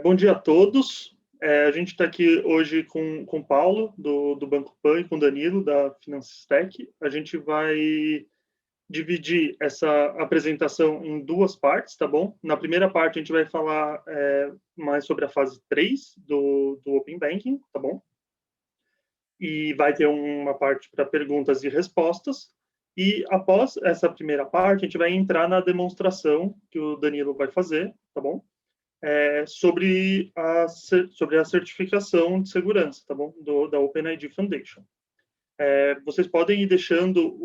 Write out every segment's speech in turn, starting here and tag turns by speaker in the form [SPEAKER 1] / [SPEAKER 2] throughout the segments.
[SPEAKER 1] Bom dia a todos. A gente está aqui hoje com o Paulo, do Banco Pan, e com o Danilo, da Finansitec. A gente vai dividir essa apresentação em duas partes, tá bom? Na primeira parte, a gente vai falar mais sobre a fase 3 do Open Banking, tá bom? E vai ter uma parte para perguntas e respostas. E após essa primeira parte, a gente vai entrar na demonstração que o Danilo vai fazer, tá bom? Sobre a certificação de segurança, tá bom? Da OpenID Foundation. Vocês podem ir deixando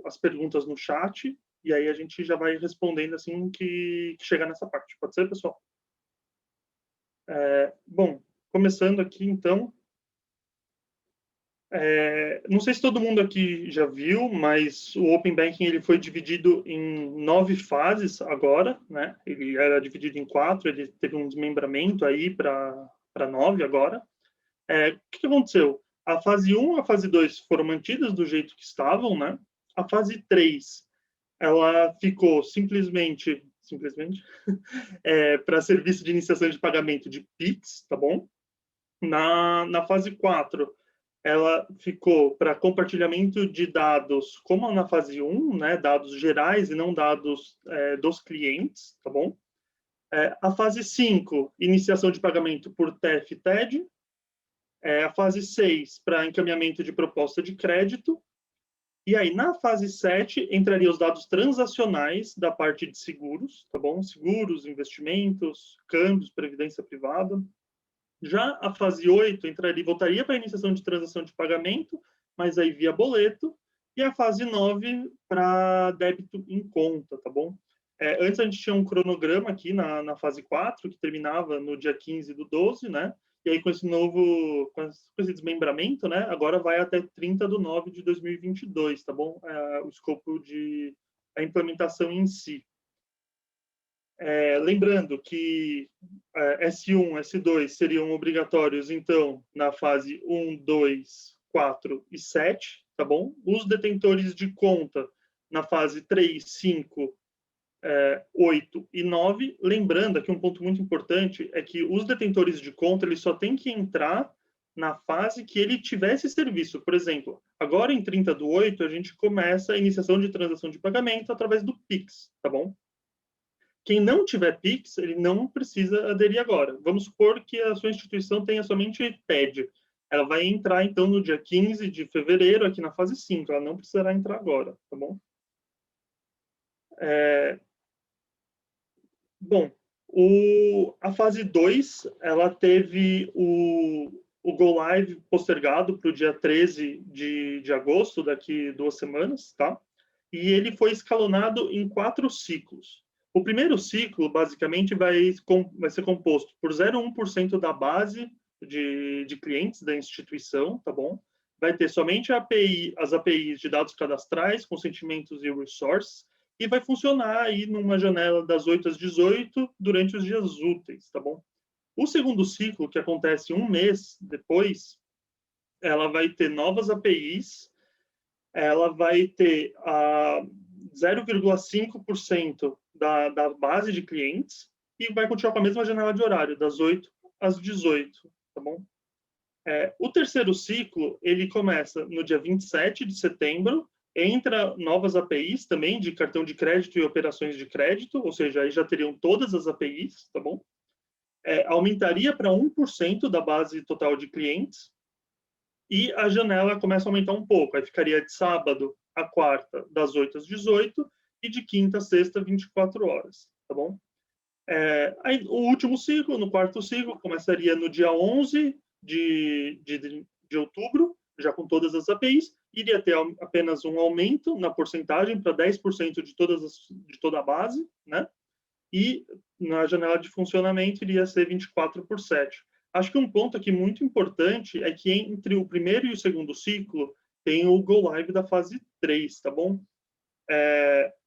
[SPEAKER 1] as perguntas no chat, e aí a gente já vai respondendo assim que chegar nessa parte. Pode ser, pessoal? Bom, começando aqui, então. Não sei se todo mundo aqui já viu, mas o Open Banking ele foi dividido em 9 fases agora, né? Ele era dividido em 4, ele teve um desmembramento aí para 9 agora. O que aconteceu? A fase 1 e a fase 2 foram mantidas do jeito que estavam, né? A fase 3, ela ficou simplesmente para serviço de iniciação de pagamento de PIX, tá bom? Na fase 4, ela ficou para compartilhamento de dados, como na fase 1, né, dados gerais e não dados dos clientes, tá bom? A fase 5, iniciação de pagamento por TEF e TED. A fase 6, para encaminhamento de proposta de crédito. E aí, na fase 7, entraria os dados transacionais da parte de seguros, tá bom? Seguros, investimentos, câmbios, previdência privada. Já a fase 8 voltaria para a iniciação de transação de pagamento, mas aí via boleto, e a fase 9 para débito em conta, tá bom? Antes a gente tinha um cronograma aqui na fase 4, que terminava no dia 15 do 12, né? E aí com esse desmembramento, né? Agora vai até 30 de 9 de 2022, tá bom? O escopo a implementação em si. Lembrando que S1, S2 seriam obrigatórios, então, na fase 1, 2, 4 e 7, tá bom? Os detentores de conta na fase 3, 5, 8 e 9. Lembrando que um ponto muito importante é que os detentores de conta, eles só têm que entrar na fase que ele tivesse serviço. Por exemplo, agora em 30 do 8, a gente começa a iniciação de transação de pagamento através do PIX, tá bom? Quem não tiver PIX, ele não precisa aderir agora. Vamos supor que a sua instituição tenha somente TED. Ela vai entrar, então, no dia 15 de fevereiro, aqui na fase 5. Ela não precisará entrar agora, tá bom? Bom, a fase 2, ela teve o Go Live postergado para o dia 13 de agosto, daqui 2 semanas, tá? E ele foi escalonado em 4 ciclos. O primeiro ciclo, basicamente, vai ser composto por 0,1% da base de clientes da instituição, tá bom? Vai ter somente as APIs de dados cadastrais, consentimentos e resources, e vai funcionar aí numa janela das 8 às 18 durante os dias úteis, tá bom? O segundo ciclo, que acontece um mês depois, ela vai ter novas APIs, ela vai ter 0,5% da base de clientes e vai continuar com a mesma janela de horário, das 8 às 18, tá bom? O terceiro ciclo, ele começa no dia 27 de setembro, entra novas APIs também de cartão de crédito e operações de crédito, ou seja, aí já teriam todas as APIs, tá bom? Aumentaria para 1% da base total de clientes e a janela começa a aumentar um pouco, aí ficaria de sábado a quarta, das 8 às 18 e de quinta a sexta, 24 horas, tá bom? Aí, o último ciclo, no quarto ciclo, começaria no dia 11 de outubro, já com todas as APIs, iria ter apenas um aumento na porcentagem para 10% de toda a base, né? E na janela de funcionamento iria ser 24/7. Acho que um ponto aqui muito importante é que entre o primeiro e o segundo ciclo tem o Go Live da fase 3, tá bom?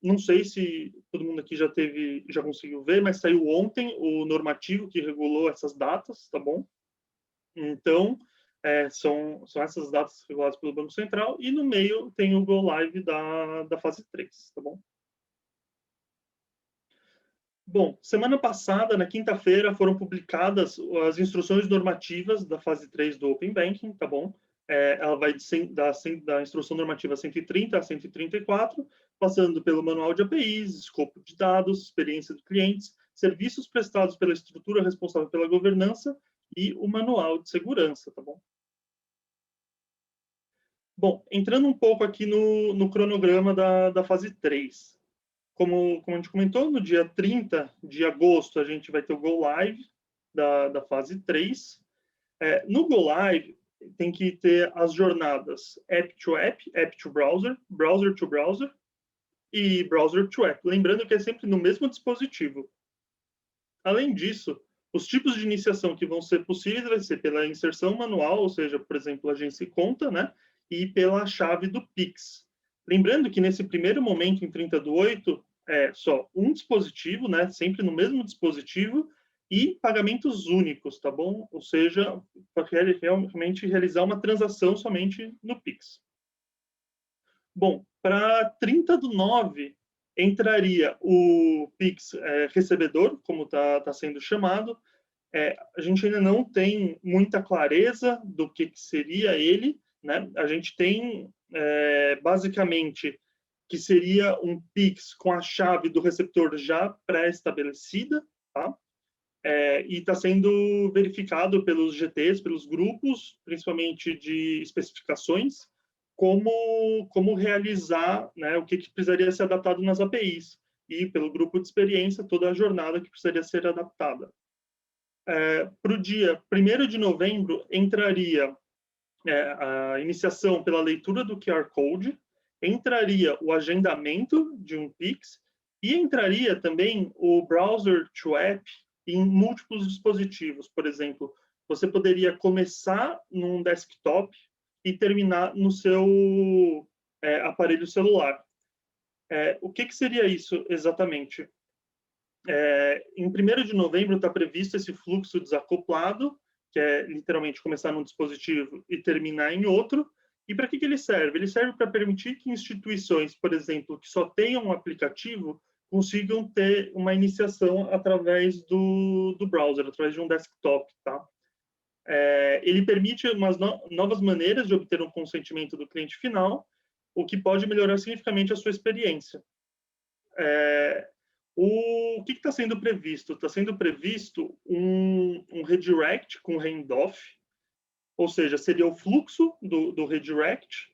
[SPEAKER 1] Não sei se todo mundo aqui já conseguiu ver, mas saiu ontem o normativo que regulou essas datas, tá bom? Então, são essas datas reguladas pelo Banco Central, e no meio tem o Go Live da fase 3, tá bom? Bom, semana passada, na quinta-feira, foram publicadas as instruções normativas da fase 3 do Open Banking, tá bom? Ela vai da instrução normativa 130 a 134, passando pelo manual de APIs, escopo de dados, experiência de clientes, serviços prestados pela estrutura responsável pela governança e o manual de segurança, tá bom? Bom, entrando um pouco aqui no cronograma da fase 3. Como a gente comentou, no dia 30 de agosto a gente vai ter o Go Live da fase 3. No Go Live, tem que ter as jornadas App to App, App to Browser, Browser to Browser e Browser to App. Lembrando que é sempre no mesmo dispositivo. Além disso, os tipos de iniciação que vão ser possíveis vai ser pela inserção manual, ou seja, por exemplo, agência e conta, né? E pela chave do Pix. Lembrando que nesse primeiro momento, em 30/8, é só um dispositivo, né? Sempre no mesmo dispositivo e pagamentos únicos, tá bom? Ou seja, para realmente realizar uma transação somente no Pix. Bom, para 30/9, entraria o Pix recebedor, como está sendo chamado. A gente ainda não tem muita clareza do que seria ele, né? A gente tem, basicamente, que seria um Pix com a chave do receptor já pré-estabelecida, tá? E está sendo verificado pelos GTs, pelos grupos, principalmente de especificações, como realizar, né, o que precisaria ser adaptado nas APIs, e pelo grupo de experiência, toda a jornada que precisaria ser adaptada. Para o dia 1º de novembro, entraria a iniciação pela leitura do QR Code, entraria o agendamento de um Pix, e entraria também o Browser to App em múltiplos dispositivos. Por exemplo, você poderia começar num desktop e terminar no seu aparelho celular. O que seria isso exatamente? Em 1º de novembro está previsto esse fluxo desacoplado, que é literalmente começar num dispositivo e terminar em outro. E para que ele serve? Ele serve para permitir que instituições, por exemplo, que só tenham um aplicativo, consigam ter uma iniciação através do browser, através de um desktop, tá? Ele permite umas novas maneiras de obter um consentimento do cliente final, o que pode melhorar significativamente a sua experiência. O que está sendo previsto? Está sendo previsto um redirect com handoff, ou seja, seria o fluxo do redirect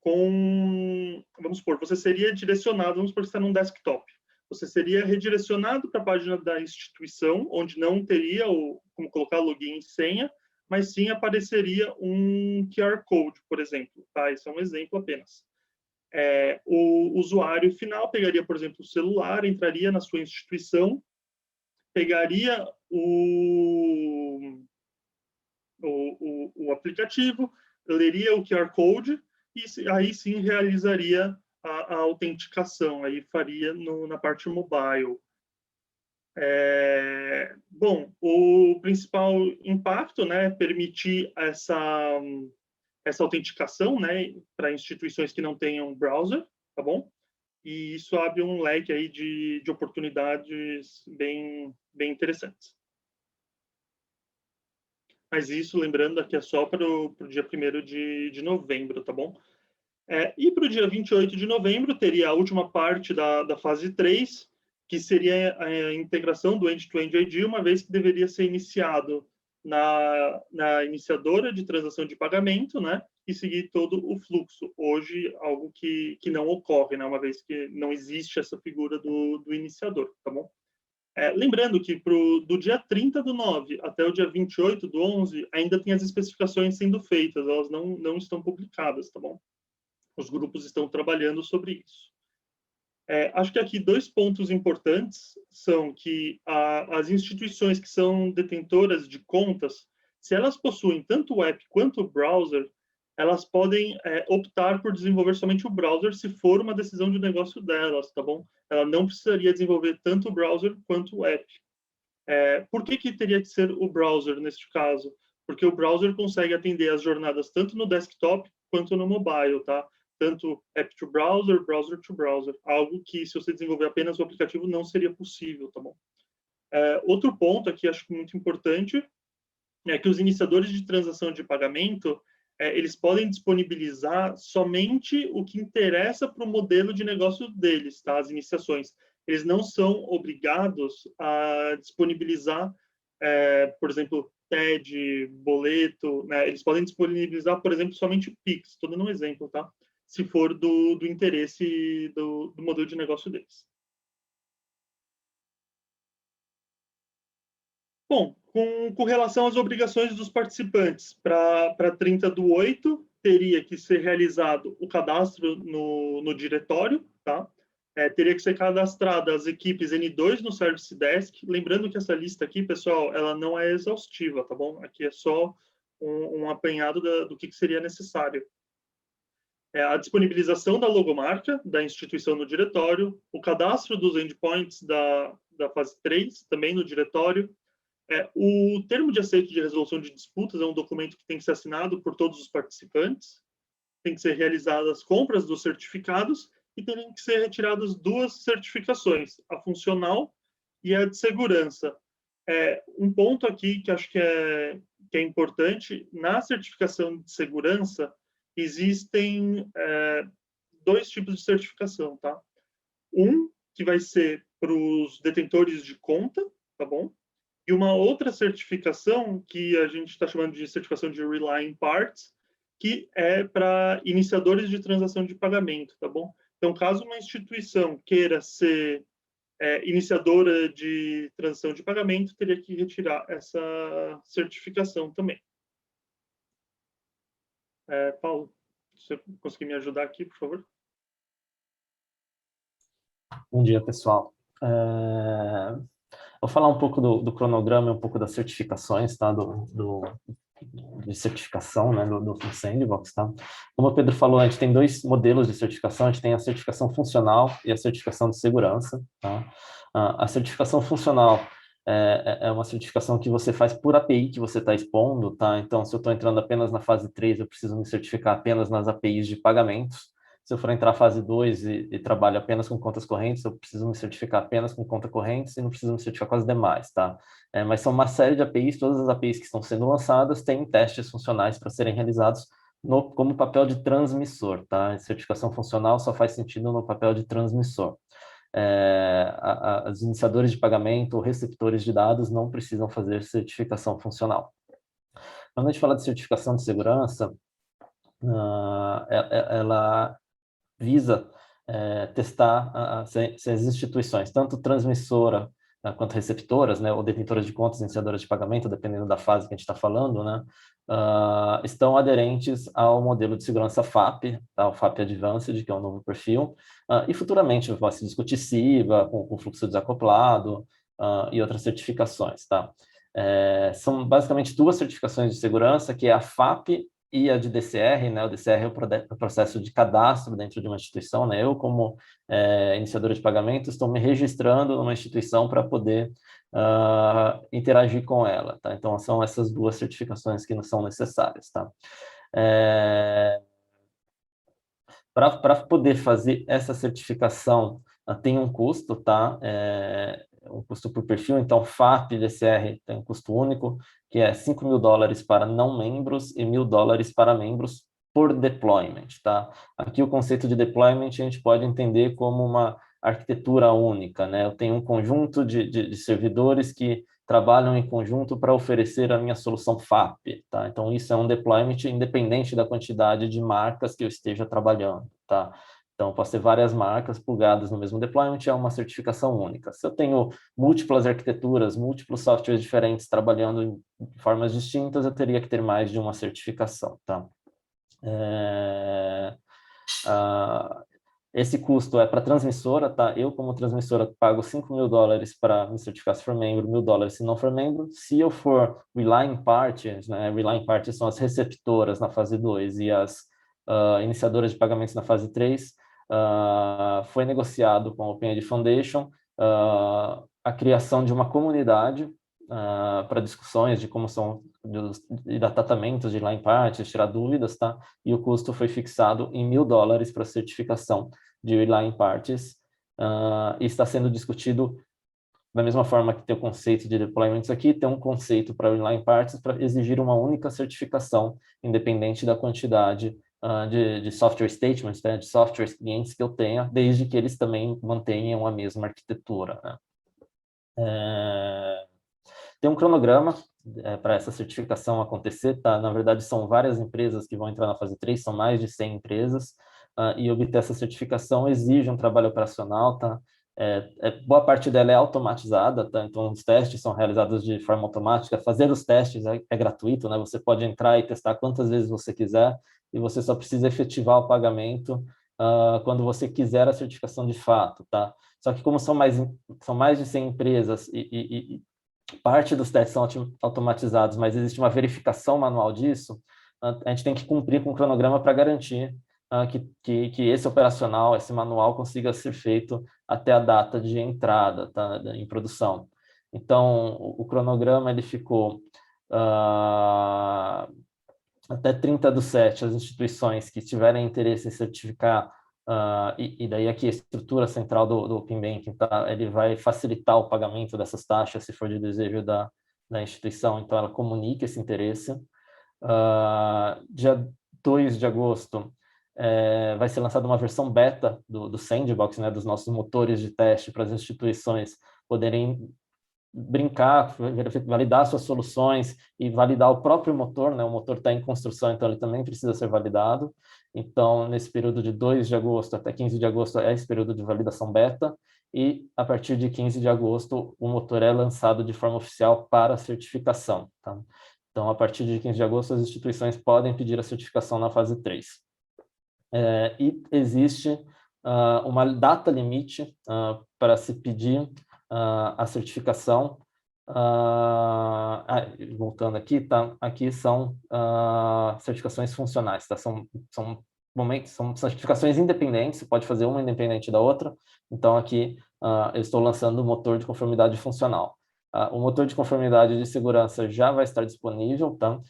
[SPEAKER 1] vamos supor, você seria direcionado, vamos supor que você está num desktop, você seria redirecionado para a página da instituição, onde não teria como colocar login e senha, mas sim apareceria um QR Code, por exemplo. Tá? Esse é um exemplo apenas. O usuário final pegaria, por exemplo, o celular, entraria na sua instituição, pegaria o aplicativo, leria o QR Code e aí sim realizaria a autenticação, aí faria na parte mobile. Bom, o principal impacto, né, permitir essa autenticação, né, para instituições que não tenham browser, tá bom? E isso abre um leque aí de oportunidades bem interessantes. Mas isso, lembrando, aqui é só para o dia 1º de novembro, tá bom? E para o dia 28 de novembro, teria a última parte da fase 3, que seria a integração do End-to-End ID, uma vez que deveria ser iniciado na iniciadora de transação de pagamento, né? E seguir todo o fluxo. Hoje, algo que não ocorre, né? Uma vez que não existe essa figura do iniciador, tá bom? Lembrando que do dia 30/9 até o dia 28/11, ainda tem as especificações sendo feitas, elas não estão publicadas, tá bom? Os grupos estão trabalhando sobre isso. Acho que aqui 2 pontos importantes são que as instituições que são detentoras de contas, se elas possuem tanto o app quanto o browser, elas podem optar por desenvolver somente o browser se for uma decisão de negócio delas, tá bom? Ela não precisaria desenvolver tanto o browser quanto o app. Por que teria que ser o browser neste caso? Porque o browser consegue atender as jornadas tanto no desktop quanto no mobile, tá? tanto app to browser, browser to browser, algo que se você desenvolver apenas o aplicativo não seria possível, tá bom? Outro ponto aqui, acho que muito importante, é que os iniciadores de transação de pagamento, eles podem disponibilizar somente o que interessa para o modelo de negócio deles, tá? As iniciações. Eles não são obrigados a disponibilizar, por exemplo, TED, boleto, né? Eles podem disponibilizar, por exemplo, somente o Pix, estou dando um exemplo, tá? Se for do interesse do modelo de negócio deles. Bom, com relação às obrigações dos participantes, para 30/8, teria que ser realizado o cadastro no diretório, tá? Teria que ser cadastrada as equipes N2 no Service Desk. Lembrando que essa lista aqui, pessoal, ela não é exaustiva, tá bom? Aqui é só um apanhado do que seria necessário. A disponibilização da logomarca da instituição no diretório, o cadastro dos endpoints da fase 3, também no diretório. O termo de aceite de resolução de disputas é um documento que tem que ser assinado por todos os participantes, tem que ser realizadas as compras dos certificados e tem que ser retiradas 2 certificações, a funcional e a de segurança. Um ponto aqui que acho que é importante, na certificação de segurança, existem 2 tipos de certificação, tá? Um que vai ser para os detentores de conta, tá bom? E uma outra certificação, que a gente está chamando de certificação de Relying Parties, que é para iniciadores de transação de pagamento, tá bom? Então, caso uma instituição queira ser iniciadora de transação de pagamento, teria que retirar essa certificação também. Paulo, você conseguir me ajudar aqui, por favor?
[SPEAKER 2] Bom dia, pessoal. Vou falar um pouco do cronograma e um pouco das certificações, tá? De certificação, né? Do Sandbox, tá? Como o Pedro falou, a gente tem 2 modelos de certificação, a gente tem a certificação funcional e a certificação de segurança, tá? A certificação funcional é uma certificação que você faz por API que você está expondo, tá? Então, se eu estou entrando apenas na fase 3, eu preciso me certificar apenas nas APIs de pagamentos. Se eu for entrar fase 2 e trabalho apenas com contas correntes, eu preciso me certificar apenas com contas correntes e não preciso me certificar com as demais, tá? Mas são uma série de APIs, todas as APIs que estão sendo lançadas têm testes funcionais para serem realizados como papel de transmissor, tá? A certificação funcional só faz sentido no papel de transmissor. Os iniciadores de pagamento ou receptores de dados não precisam fazer certificação funcional. Quando a gente fala de certificação de segurança, ela visa testar se as instituições, tanto transmissora quanto receptoras, né, ou detentoras de contas, iniciadoras de pagamento, dependendo da fase que a gente está falando, né, estão aderentes ao modelo de segurança FAP, tá, o FAP Advanced, que é um novo perfil, e futuramente vai se discutir CIBA, com fluxo desacoplado, e outras certificações. Tá? São basicamente 2 certificações de segurança, que é a FAP e a de DCR, né? O DCR é o processo de cadastro dentro de uma instituição, né? Eu, como iniciadora de pagamento, estou me registrando numa instituição para poder interagir com ela, tá? Então, são essas 2 certificações que não são necessárias, tá? Para poder fazer essa certificação, tem um custo, tá? Um custo por perfil, então FAP e DCR tem um custo único, que é $5.000 para não membros e $1.000 para membros por deployment, tá? Aqui o conceito de deployment a gente pode entender como uma arquitetura única, né? Eu tenho um conjunto de servidores que trabalham em conjunto para oferecer a minha solução FAP, tá? Então, isso é um deployment independente da quantidade de marcas que eu esteja trabalhando, tá? Então, posso ter várias marcas plugadas no mesmo deployment, é uma certificação única. Se eu tenho múltiplas arquiteturas, múltiplos softwares diferentes trabalhando de formas distintas, eu teria que ter mais de uma certificação, tá? Esse custo é para transmissora, tá? Eu, como transmissora, pago $5.000 para me certificar se for membro, $1.000 se não for membro. Se eu for Relying Parties, né? Relying Parties são as receptoras na fase 2 e as iniciadoras de pagamentos na fase 3, foi negociado com a OpenAid Foundation a criação de uma comunidade para discussões de como são de tratamentos de line parties, tirar dúvidas, tá? E o custo foi fixado em $1.000 para a certificação de line parties, e está sendo discutido da mesma forma que tem o conceito de deployments aqui, tem um conceito para inline parties para exigir uma única certificação, independente da quantidade de software statements, né, de software clientes que eu tenha, desde que eles também mantenham a mesma arquitetura, né? Tem um cronograma para essa certificação acontecer, tá? Na verdade, são várias empresas que vão entrar na fase 3, são mais de 100 empresas, e obter essa certificação exige um trabalho operacional, tá? Boa parte dela é automatizada, tá? Então os testes são realizados de forma automática. Fazer os testes é gratuito, né? Você pode entrar e testar quantas vezes você quiser, e você só precisa efetivar o pagamento quando você quiser a certificação de fato, tá? Só que como são mais de 100 empresas e parte dos testes são automatizados, mas existe uma verificação manual disso, a gente tem que cumprir com o cronograma para garantir que esse operacional, esse manual consiga ser feito até a data de entrada, tá, em produção. Então, o cronograma ele ficou até 30/7, as instituições que tiverem interesse em certificar, e daí aqui a estrutura central do Open Banking, tá? Ele vai facilitar o pagamento dessas taxas, se for de desejo da instituição, então ela comunica esse interesse. Dia 2 de agosto, vai ser lançada uma versão beta do Sandbox, né, dos nossos motores de teste para as instituições poderem brincar, validar suas soluções e validar o próprio motor, né? O motor está em construção, então ele também precisa ser validado. Então, nesse período de 2 de agosto até 15 de agosto é esse período de validação beta, e a partir de 15 de agosto o motor é lançado de forma oficial para certificação, tá? Então, a partir de 15 de agosto, as instituições podem pedir a certificação na fase 3. E existe uma data limite para se pedir a certificação. Voltando aqui, tá? Aqui são certificações funcionais, tá? São certificações independentes, você pode fazer uma independente da outra. Então, aqui eu estou lançando o motor de conformidade funcional. O motor de conformidade de segurança já vai estar disponível, tá?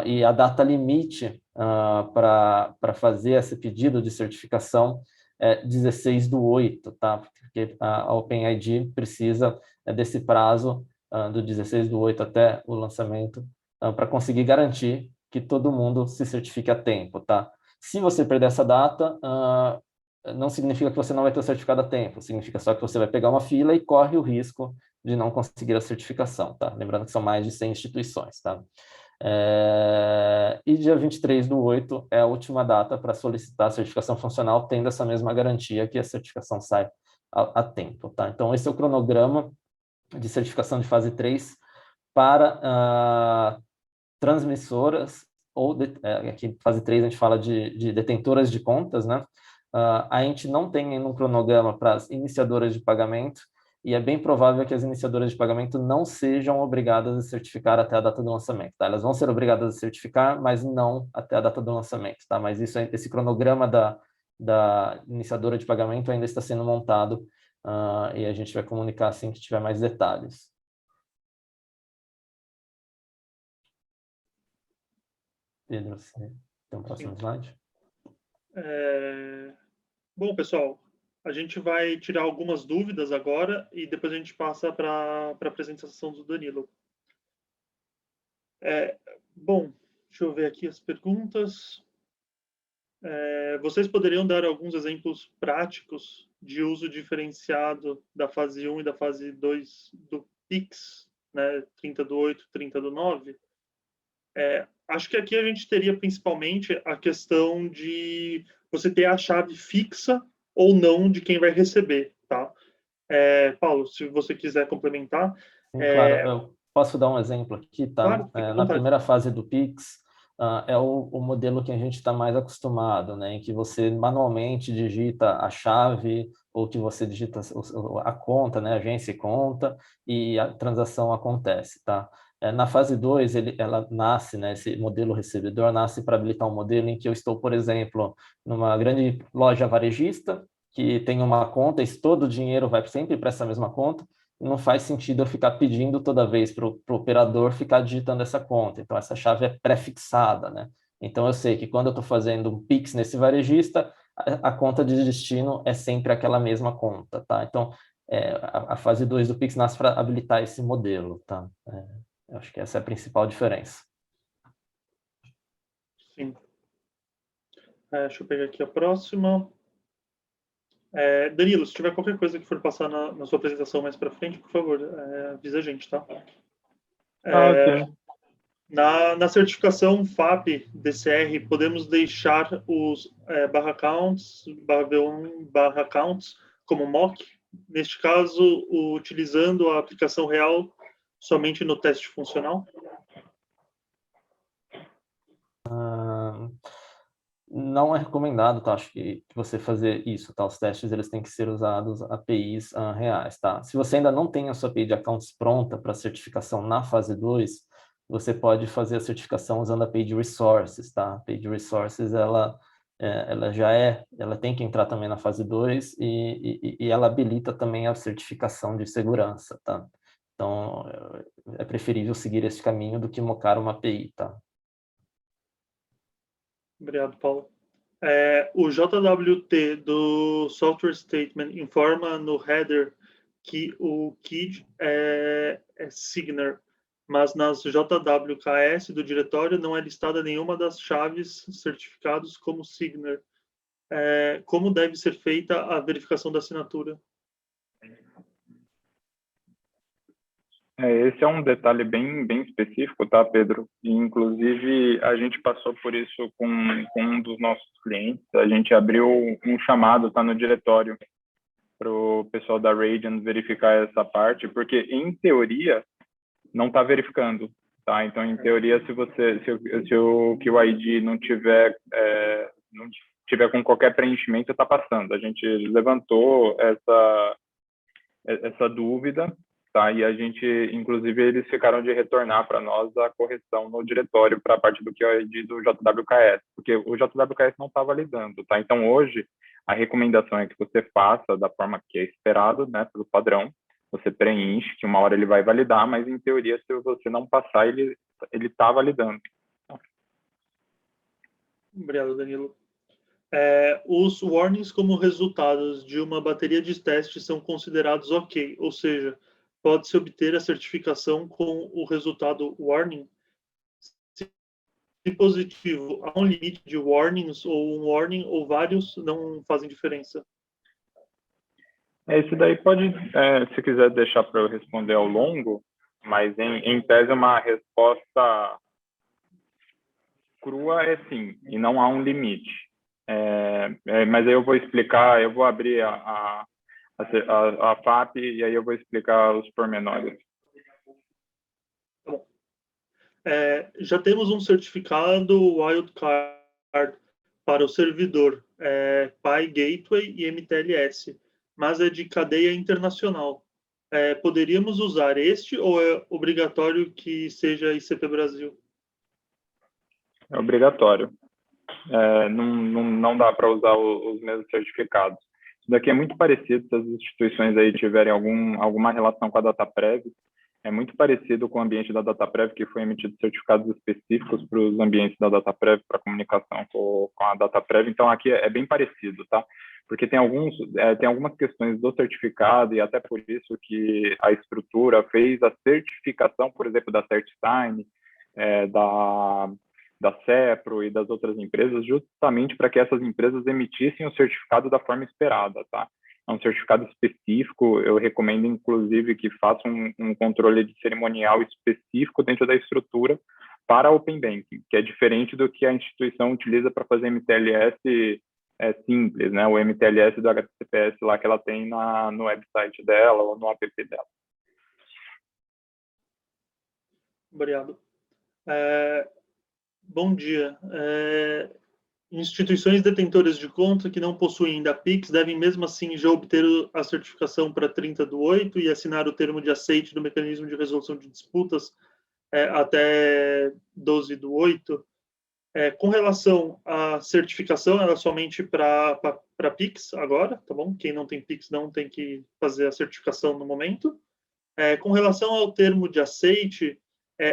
[SPEAKER 2] E a data limite para fazer esse pedido de certificação é 16/8, tá? Porque a OpenID precisa desse prazo do 16/8 até o lançamento para conseguir garantir que todo mundo se certifique a tempo, tá? Se você perder essa data, não significa que você não vai ter o certificado a tempo, significa só que você vai pegar uma fila e corre o risco de não conseguir a certificação, tá? Lembrando que são mais de 100 instituições, tá? E dia 23/8 é a última data para solicitar a certificação funcional, tendo essa mesma garantia que a certificação sai a tempo, tá? Então, esse é o cronograma de certificação de fase 3 para transmissoras, ou aqui fase 3 a gente fala de detentoras de contas, né? A gente não tem ainda um cronograma para as iniciadoras de pagamento, e é bem provável que as iniciadoras de pagamento não sejam obrigadas a certificar até a data do lançamento, tá? Elas vão ser obrigadas a certificar, mas não até a data do lançamento, tá? Mas esse cronograma da iniciadora de pagamento ainda está sendo montado, e a gente vai comunicar assim que tiver mais detalhes. Pedro, você tem um próximo slide?
[SPEAKER 1] Bom, pessoal, a gente vai tirar algumas dúvidas agora e depois a gente passa para a apresentação do Danilo. Bom, deixa eu ver aqui as perguntas. Vocês poderiam dar alguns exemplos práticos de uso diferenciado da fase 1 e da fase 2 do Pix, né, 30/8, 30/9? Acho que aqui a gente teria principalmente a questão de você ter a chave fixa ou não de quem vai receber, tá? Paulo, se você quiser complementar.
[SPEAKER 2] Sim, claro, eu posso dar um exemplo aqui, tá?
[SPEAKER 1] Claro,
[SPEAKER 2] Na primeira fase do Pix, é o modelo que a gente está mais acostumado, né? Em que você manualmente digita a chave, ou que você digita a conta, né? Agência e conta, e a transação acontece, tá? Na fase 2, ela nasce, né? Esse modelo recebedor nasce para habilitar um modelo em que eu estou, por exemplo, numa grande loja varejista, que tem uma conta, e todo o dinheiro vai sempre para essa mesma conta, não faz sentido eu ficar pedindo toda vez para o operador ficar digitando essa conta. Então, essa chave é pré-fixada, né? Então, eu sei que quando eu estou fazendo um Pix nesse varejista, a conta de destino é sempre aquela mesma conta, tá? Então, a fase 2 do Pix nasce para habilitar esse modelo, tá? Eu acho que essa é a principal diferença.
[SPEAKER 1] Sim. Deixa eu pegar aqui a próxima. Danilo, se tiver qualquer coisa que for passar na sua apresentação mais para frente, por favor, avisa a gente, tá?
[SPEAKER 3] Sim.
[SPEAKER 1] Na certificação FAP DCR, podemos deixar os /accounts, /v1, /accounts como mock, neste caso, utilizando a aplicação real somente no teste funcional?
[SPEAKER 2] Não é recomendado, tá? Acho que você fazer isso, tá? Os testes, eles têm que ser usados APIs reais, tá? Se você ainda não tem a sua API de accounts pronta para certificação na fase 2, você pode fazer a certificação usando a API de resources, tá? A API de resources, ela tem que entrar também na fase 2 e ela habilita também a certificação de segurança, tá? Então, é preferível seguir esse caminho do que mocar uma API, tá?
[SPEAKER 1] Obrigado, Paulo. O JWT do Software Statement informa no header que o KID é Signer, mas nas JWKS do diretório não é listada nenhuma das chaves certificados como Signer. Como deve ser feita a verificação da assinatura?
[SPEAKER 3] Esse é um detalhe bem específico, tá, Pedro? E, inclusive, a gente passou por isso com um dos nossos clientes. A gente abriu um chamado, tá, no diretório, para o pessoal da Radiant verificar essa parte, porque, em teoria, não está verificando, tá? Então, em teoria, se o QID não tiver com qualquer preenchimento, está passando. A gente levantou essa dúvida, tá? E a gente, inclusive, eles ficaram de retornar para nós a correção no diretório para a parte do QID do JWKS, porque o JWKS não está validando, tá? Então, hoje, a recomendação é que você faça da forma que é esperado, né, pelo padrão, você preenche, que uma hora ele vai validar, mas, em teoria, se você não passar, ele está validando.
[SPEAKER 1] Obrigado, Danilo. Os warnings como resultados de uma bateria de testes são considerados ok, ou seja, pode-se obter a certificação com o resultado warning. Se positivo, há um limite de warnings ou um warning ou vários não fazem diferença?
[SPEAKER 3] Isso daí pode, se quiser deixar para eu responder ao longo, mas em tese uma resposta crua é sim, e não há um limite. Mas aí eu vou explicar, eu vou abrir a FAP e aí eu vou explicar os pormenores.
[SPEAKER 1] Bom, já temos um certificado wildcard para o servidor PI Gateway e MTLS, mas é de cadeia internacional. Poderíamos usar este ou é obrigatório que seja ICP Brasil?
[SPEAKER 3] É obrigatório. Não dá para usar os mesmos certificados. Isso daqui é muito parecido, se as instituições aí tiverem alguma relação com a DataPrev, é muito parecido com o ambiente da DataPrev, que foi emitido certificados específicos para os ambientes da DataPrev, para comunicação com a DataPrev. Então, aqui é bem parecido, tá? Porque tem algumas questões do certificado, e até por isso que a estrutura fez a certificação, por exemplo, da CertSign, da CEPRO e das outras empresas, justamente para que essas empresas emitissem o certificado da forma esperada, tá? É um certificado específico, eu recomendo, inclusive, que façam um controle de cerimonial específico dentro da estrutura para Open Banking, que é diferente do que a instituição utiliza para fazer MTLS simples, né? O MTLS do HTTPS lá que ela tem no website dela ou no app dela.
[SPEAKER 1] Obrigado. Bom dia. Instituições detentoras de conta que não possuem ainda PIX devem mesmo assim já obter a certificação para 30/8 e assinar o termo de aceite do mecanismo de resolução de disputas até 12/8. Com relação à certificação, ela é somente para PIX agora, tá bom? Quem não tem PIX não tem que fazer a certificação no momento. Com relação ao termo de aceite,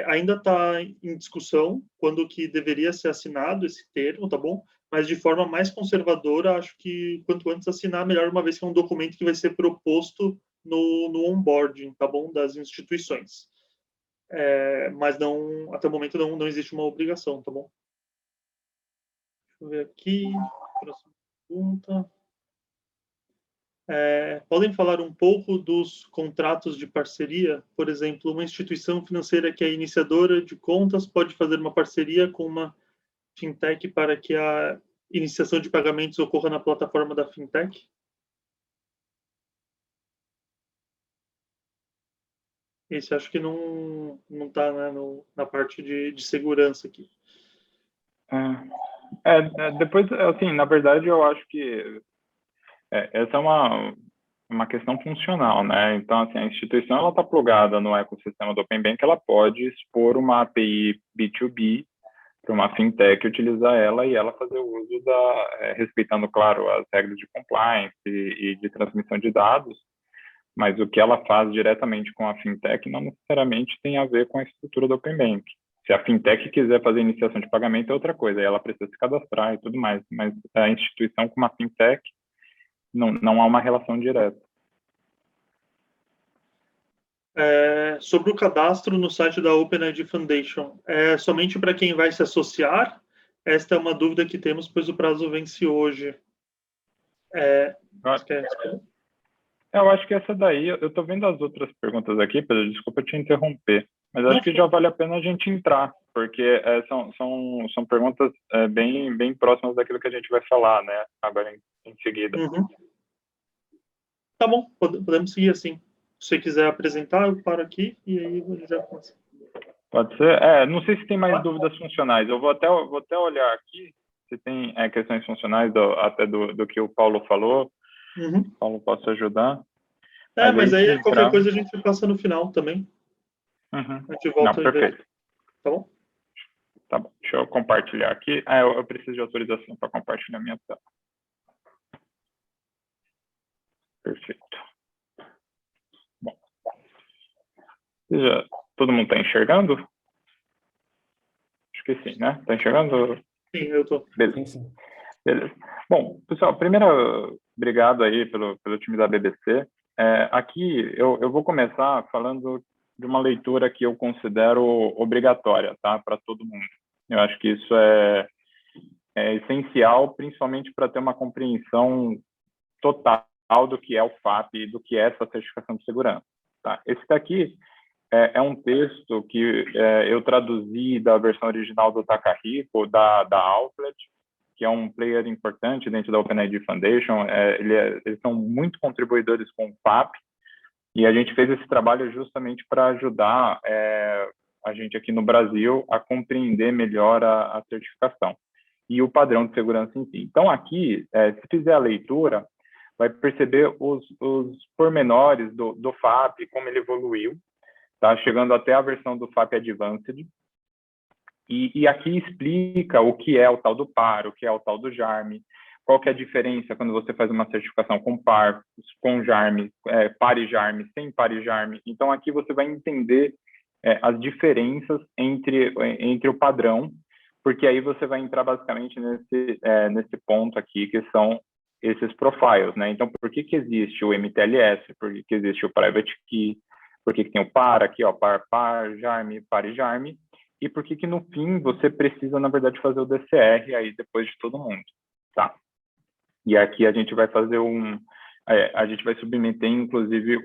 [SPEAKER 1] ainda está em discussão quando que deveria ser assinado esse termo, tá bom? Mas de forma mais conservadora, acho que quanto antes assinar, melhor, uma vez que é um documento que vai ser proposto no onboarding, tá bom? Das instituições. Mas não, até o momento não existe uma obrigação, tá bom? Deixa eu ver aqui. Próxima pergunta. Podem falar um pouco dos contratos de parceria? Por exemplo, uma instituição financeira que é iniciadora de contas pode fazer uma parceria com uma fintech para que a iniciação de pagamentos ocorra na plataforma da fintech? Esse acho que não está, né, na parte de segurança aqui.
[SPEAKER 3] Depois, assim, na verdade, eu acho que essa é uma questão funcional, né? Então, assim, a instituição ela está plugada no ecossistema do Open Bank, ela pode expor uma API B2B para uma fintech utilizar ela e ela fazer o uso respeitando, claro, as regras de compliance e de transmissão de dados, mas o que ela faz diretamente com a fintech não necessariamente tem a ver com a estrutura do Open Bank. Se a fintech quiser fazer iniciação de pagamento é outra coisa, aí ela precisa se cadastrar e tudo mais, mas a instituição com uma fintech não há uma relação direta.
[SPEAKER 1] Sobre o cadastro no site da OpenID Foundation, é somente para quem vai se associar? Esta é uma dúvida que temos, pois o prazo vence hoje.
[SPEAKER 3] Eu acho que essa daí, eu estou vendo as outras perguntas aqui, Pedro, desculpa te interromper, mas acho que já vale a pena a gente entrar, porque são perguntas bem próximas daquilo que a gente vai falar, né, agora em seguida.
[SPEAKER 1] Uhum. Tá bom, podemos seguir assim. Se você quiser apresentar, eu paro aqui e aí a gente já começa.
[SPEAKER 3] Pode ser? Não sei se tem mais dúvidas funcionais. Eu vou até olhar aqui se tem questões funcionais até do que o Paulo falou.
[SPEAKER 1] Uhum.
[SPEAKER 3] Paulo, posso ajudar?
[SPEAKER 1] Mas aí qualquer coisa a gente passa no final também.
[SPEAKER 3] Uhum.
[SPEAKER 1] A gente volta.
[SPEAKER 3] Não, perfeito.
[SPEAKER 1] Tá bom?
[SPEAKER 3] Tá bom. Deixa eu compartilhar aqui. Eu preciso de autorização para compartilhar minha tela. Perfeito. Bom. Todo mundo está enxergando? Acho que sim, né? Está enxergando?
[SPEAKER 1] Sim, eu estou.
[SPEAKER 3] Beleza. Sim. Beleza. Bom, pessoal, primeiro, obrigado aí pelo time da BBC. Aqui eu vou começar falando de uma leitura que eu considero obrigatória, tá? Para todo mundo. Eu acho que isso é essencial, principalmente para ter uma compreensão total do que é o FAP e do que é essa certificação de segurança. Tá? Esse daqui é um texto que eu traduzi da versão original do Takahiko, da Outlet, que é um player importante dentro da OpenID Foundation. Eles são muito contribuidores com o FAP, e a gente fez esse trabalho justamente para ajudar a gente aqui no Brasil a compreender melhor a certificação e o padrão de segurança em si. Então, aqui, se fizer a leitura, vai perceber os pormenores do FAP, como ele evoluiu, tá? Chegando até a versão do FAP Advanced. E aqui explica o que é o tal do PAR, o que é o tal do JARM, qual que é a diferença quando você faz uma certificação com PAR, com JARM, PAR e JARM, sem PAR e JARM. Então, aqui você vai entender as diferenças entre o padrão, porque aí você vai entrar basicamente nesse ponto aqui, que são esses profiles, né? Então, por que existe o MTLS, por que existe o Private Key, por que tem o PAR aqui, ó, PAR, JARM, PAR e JARM, e por que no fim você precisa, na verdade, fazer o DCR aí depois de todo mundo, tá? E aqui a gente vai fazer a gente vai submeter, inclusive,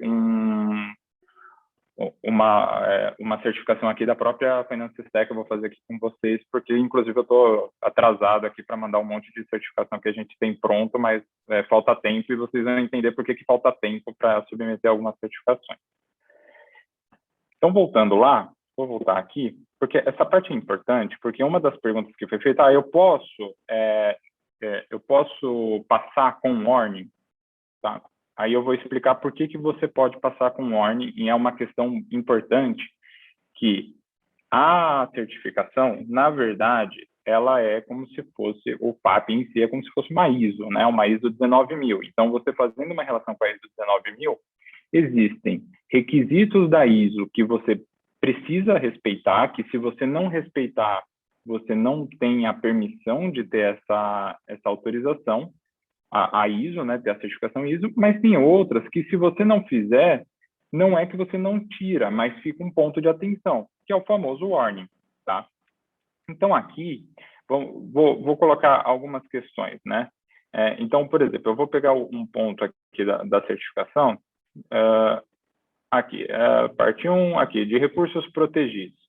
[SPEAKER 3] uma certificação aqui da própria Finance Stack, eu vou fazer aqui com vocês, porque, inclusive, eu estou atrasado aqui para mandar um monte de certificação que a gente tem pronto, mas falta tempo, e vocês vão entender por que falta tempo para submeter algumas certificações. Então, voltando lá, vou voltar aqui, porque essa parte é importante, porque uma das perguntas que foi feita, eu posso passar com warning, tá? Aí eu vou explicar por que você pode passar com warning, e é uma questão importante que a certificação, na verdade, ela é como se fosse, o FAP em si é como se fosse uma ISO, né? Uma ISO 19000. Então, você fazendo uma relação com a ISO 19000, existem requisitos da ISO que você precisa respeitar, que se você não respeitar, você não tem a permissão de ter essa autorização, a ISO, né, ter a certificação ISO, mas tem outras que se você não fizer, não é que você não tira, mas fica um ponto de atenção, que é o famoso warning, tá? Então, aqui, vou colocar algumas questões, né? Então, por exemplo, eu vou pegar um ponto aqui da certificação, aqui, parte 1, aqui, de recursos protegidos.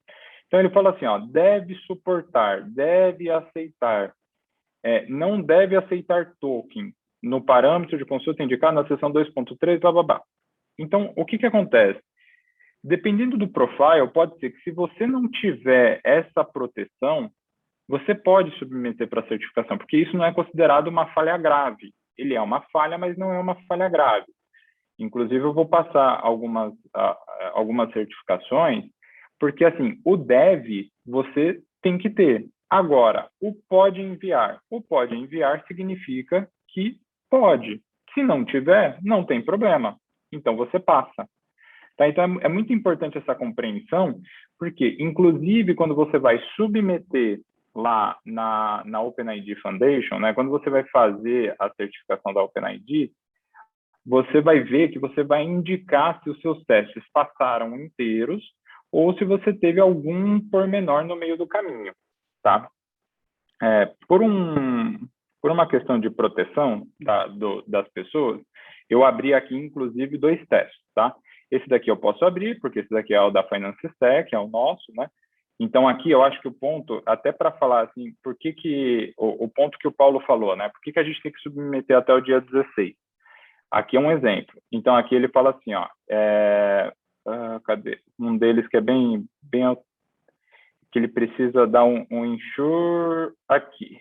[SPEAKER 3] Então, ele fala assim, ó, deve suportar, deve aceitar, não deve aceitar token no parâmetro de consulta indicado na seção 2.3, blá, blá, blá. Então, o que acontece? Dependendo do profile, pode ser que se você não tiver essa proteção, você pode submeter para certificação, porque isso não é considerado uma falha grave. Ele é uma falha, mas não é uma falha grave. Inclusive, eu vou passar algumas certificações, porque, assim, o deve, você tem que ter. Agora, o pode enviar. O pode enviar significa que pode. Se não tiver, não tem problema. Então, você passa. Tá? Então, é muito importante essa compreensão, porque, inclusive, quando você vai submeter lá na OpenID Foundation, né, quando você vai fazer a certificação da OpenID, você vai ver que você vai indicar se os seus testes passaram inteiros ou se você teve algum pormenor no meio do caminho, tá? Por uma questão de proteção das pessoas, eu abri aqui, inclusive, 2 testes, tá? Esse daqui eu posso abrir, porque esse daqui é o da Finance Stack, é o nosso, né? Então, aqui eu acho que o ponto, até para falar assim, o ponto que o Paulo falou, né? Por que a gente tem que submeter até o dia 16? Aqui é um exemplo. Então, aqui ele fala assim, ó, cadê? Um deles que é bem que ele precisa dar um ensure aqui.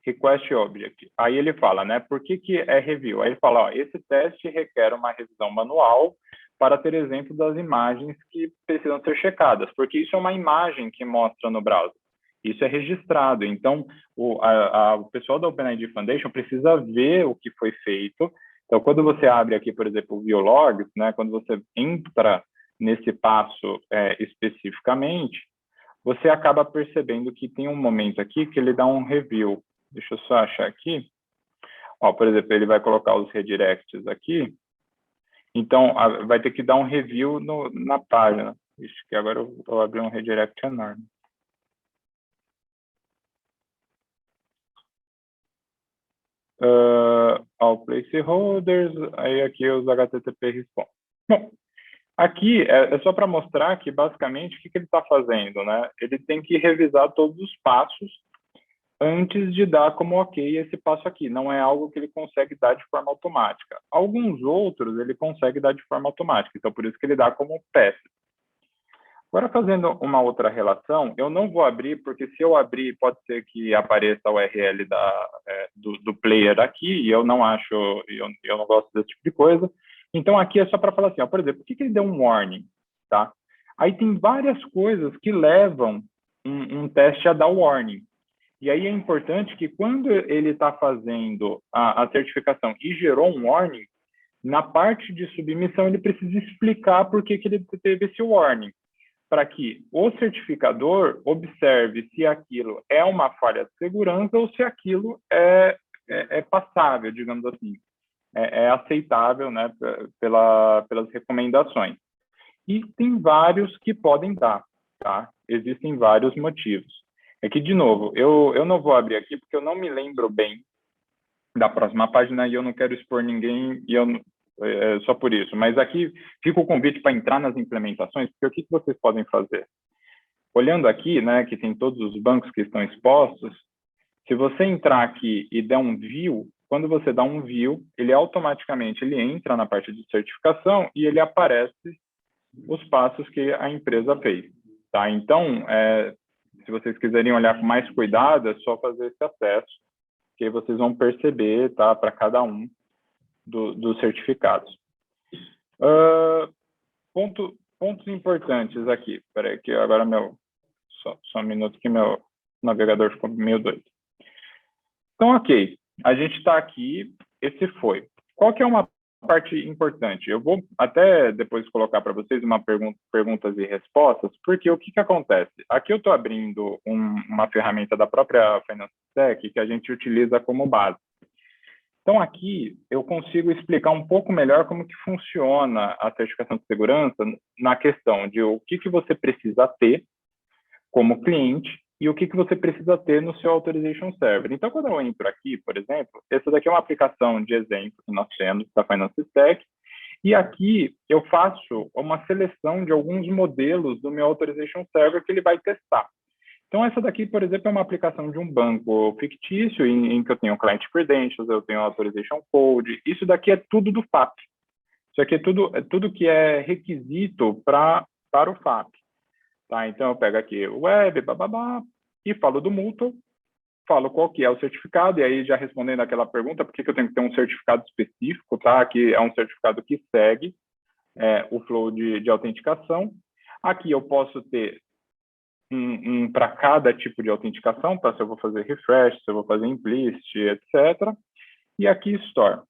[SPEAKER 3] Request Object. Aí ele fala, né, por que é review? Aí ele fala, ó, esse teste requer uma revisão manual para ter exemplo das imagens que precisam ser checadas, porque isso é uma imagem que mostra no browser. Isso é registrado. Então, o pessoal da OpenID Foundation precisa ver o que foi feito. Então, quando você abre aqui, por exemplo, o ViewLogs, né, quando você entra nesse passo especificamente, você acaba percebendo que tem um momento aqui que ele dá um review. Deixa eu só achar aqui. Ó, por exemplo, ele vai colocar os redirects aqui. Então, vai ter que dar um review na página. Isso que agora eu vou abrir um redirect enorme. All placeholders, aí aqui os HTTP response. Bom, aqui é só para mostrar que, basicamente, o que ele está fazendo, né? Ele tem que revisar todos os passos antes de dar como ok esse passo aqui. Não é algo que ele consegue dar de forma automática. Alguns outros ele consegue dar de forma automática, então por isso que ele dá como pass. Agora, fazendo uma outra relação, eu não vou abrir, porque se eu abrir, pode ser que apareça a URL do player aqui, e eu não acho, eu não gosto desse tipo de coisa. Então, aqui é só para falar assim, ó, por exemplo, por que ele deu um warning? Tá? Aí tem várias coisas que levam um teste a dar warning. E aí é importante que quando ele está fazendo a certificação e gerou um warning, na parte de submissão ele precisa explicar por que ele teve esse warning, para que o certificador observe se aquilo é uma falha de segurança ou se aquilo é passável, digamos assim, é aceitável, né, pelas recomendações. E tem vários que podem dar, tá? Existem vários motivos. É que, de novo, eu não vou abrir aqui porque eu não me lembro bem da próxima página e eu não quero expor ninguém só por isso. Mas aqui fica o convite para entrar nas implementações, porque o que vocês podem fazer? Olhando aqui, né, que tem todos os bancos que estão expostos, se você entrar aqui e der um view, quando você dá um view, ele automaticamente entra na parte de certificação e ele aparece os passos que a empresa fez. Tá? Então, se vocês quiserem olhar com mais cuidado, é só fazer esse acesso, que aí vocês vão perceber, tá, para cada um dos certificados. Pontos importantes aqui. Espera aí, que agora só um minuto que meu navegador ficou meio doido. Então, ok. A gente está aqui, esse foi. Qual que é uma parte importante. Eu vou até depois colocar para vocês perguntas e respostas, porque o que acontece? Aqui eu estou abrindo uma ferramenta da própria Finance Tech que a gente utiliza como base. Então, aqui eu consigo explicar um pouco melhor como que funciona a certificação de segurança na questão de o que você precisa ter como cliente e o que você precisa ter no seu Authorization Server. Então, quando eu entro aqui, por exemplo, essa daqui é uma aplicação de exemplo que nós temos da Finance Tech, e aqui eu faço uma seleção de alguns modelos do meu Authorization Server que ele vai testar. Então, essa daqui, por exemplo, é uma aplicação de um banco fictício em que eu tenho Client Credentials, eu tenho Authorization Code. Isso daqui é tudo do FAP. Isso aqui é tudo que é requisito para o FAP. Tá? Então, eu pego aqui o web, bababá, e falo do Mutual, falo qual que é o certificado, e aí já respondendo aquela pergunta, por que eu tenho que ter um certificado específico, tá? Aqui é um certificado que segue o flow de autenticação. Aqui eu posso ter para cada tipo de autenticação, tá? Se eu vou fazer refresh, se eu vou fazer implicit, etc. E aqui Store.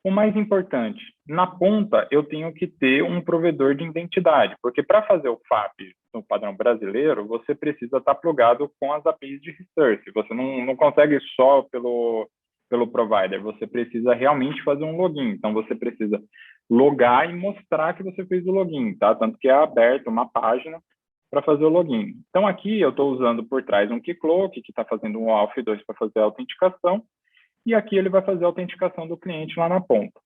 [SPEAKER 3] O mais importante, na ponta eu tenho que ter um provedor de identidade, porque para fazer o FAP no padrão brasileiro, você precisa estar plugado com as APIs de Research. Você não consegue só pelo provider, você precisa realmente fazer um login. Então, você precisa logar e mostrar que você fez o login, tá? Tanto que é aberto uma página para fazer o login. Então, aqui eu estou usando por trás um Keycloak, que está fazendo um AUF2 para fazer a autenticação, e aqui ele vai fazer a autenticação do cliente lá na ponta.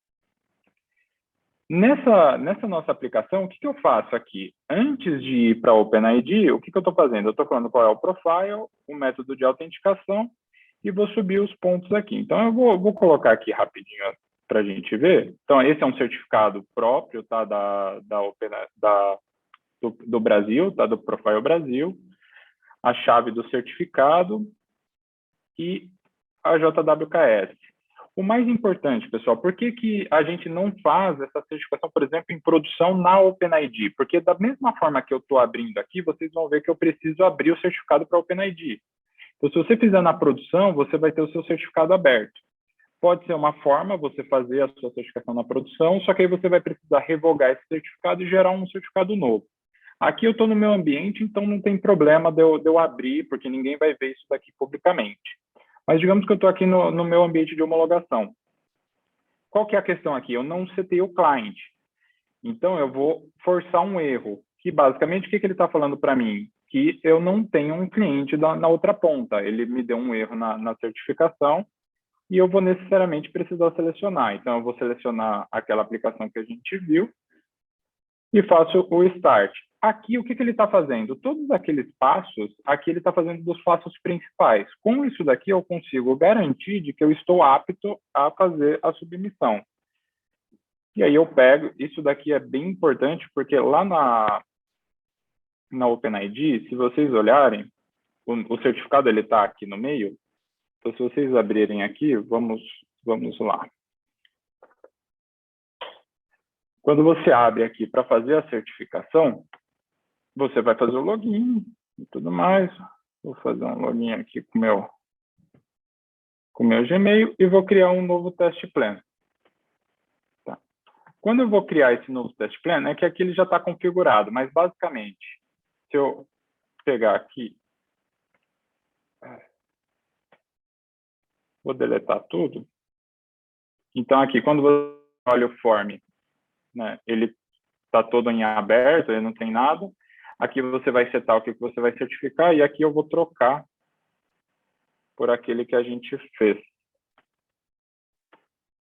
[SPEAKER 3] Nessa nossa aplicação, o que eu faço aqui? Antes de ir para a OpenID, o que eu estou fazendo? Eu estou falando qual é o profile, o método de autenticação, e vou subir os pontos aqui. Então, eu vou colocar aqui rapidinho para a gente ver. Então, esse é um certificado próprio, tá, do Brasil, tá, do Profile Brasil, a chave do certificado e a JWKS. O mais importante, pessoal, por que a gente não faz essa certificação, por exemplo, em produção na OpenID? Porque da mesma forma que eu estou abrindo aqui, vocês vão ver que eu preciso abrir o certificado para a OpenID. Então, se você fizer na produção, você vai ter o seu certificado aberto. Pode ser uma forma você fazer a sua certificação na produção, só que aí você vai precisar revogar esse certificado e gerar um certificado novo. Aqui eu estou no meu ambiente, então não tem problema de eu abrir, porque ninguém vai ver isso daqui publicamente. Mas digamos que eu estou aqui no meu ambiente de homologação. Qual que é a questão aqui? Eu não setei o client. Então, eu vou forçar um erro, que basicamente o que ele está falando para mim? Que eu não tenho um cliente na outra ponta. Ele me deu um erro na certificação e eu vou necessariamente precisar selecionar. Então, eu vou selecionar aquela aplicação que a gente viu e faço o Start. Aqui, o que ele está fazendo? Todos aqueles passos, aqui ele está fazendo dos passos principais. Com isso daqui, eu consigo garantir de que eu estou apto a fazer a submissão. E aí eu pego, isso daqui é bem importante, porque lá na OpenID, se vocês olharem, o certificado ele está aqui no meio. Então, se vocês abrirem aqui, vamos lá. Quando você abre aqui para fazer a certificação, você vai fazer o login e tudo mais. Vou fazer um login aqui com o meu Gmail e vou criar um novo test plan. Tá. Quando eu vou criar esse novo test plan, é que aqui ele já está configurado, mas basicamente, se eu pegar aqui, vou deletar tudo. Então, aqui, quando você olha o form, né, ele está todo em aberto, ele não tem nada. Aqui você vai setar o que você vai certificar e aqui eu vou trocar por aquele que a gente fez.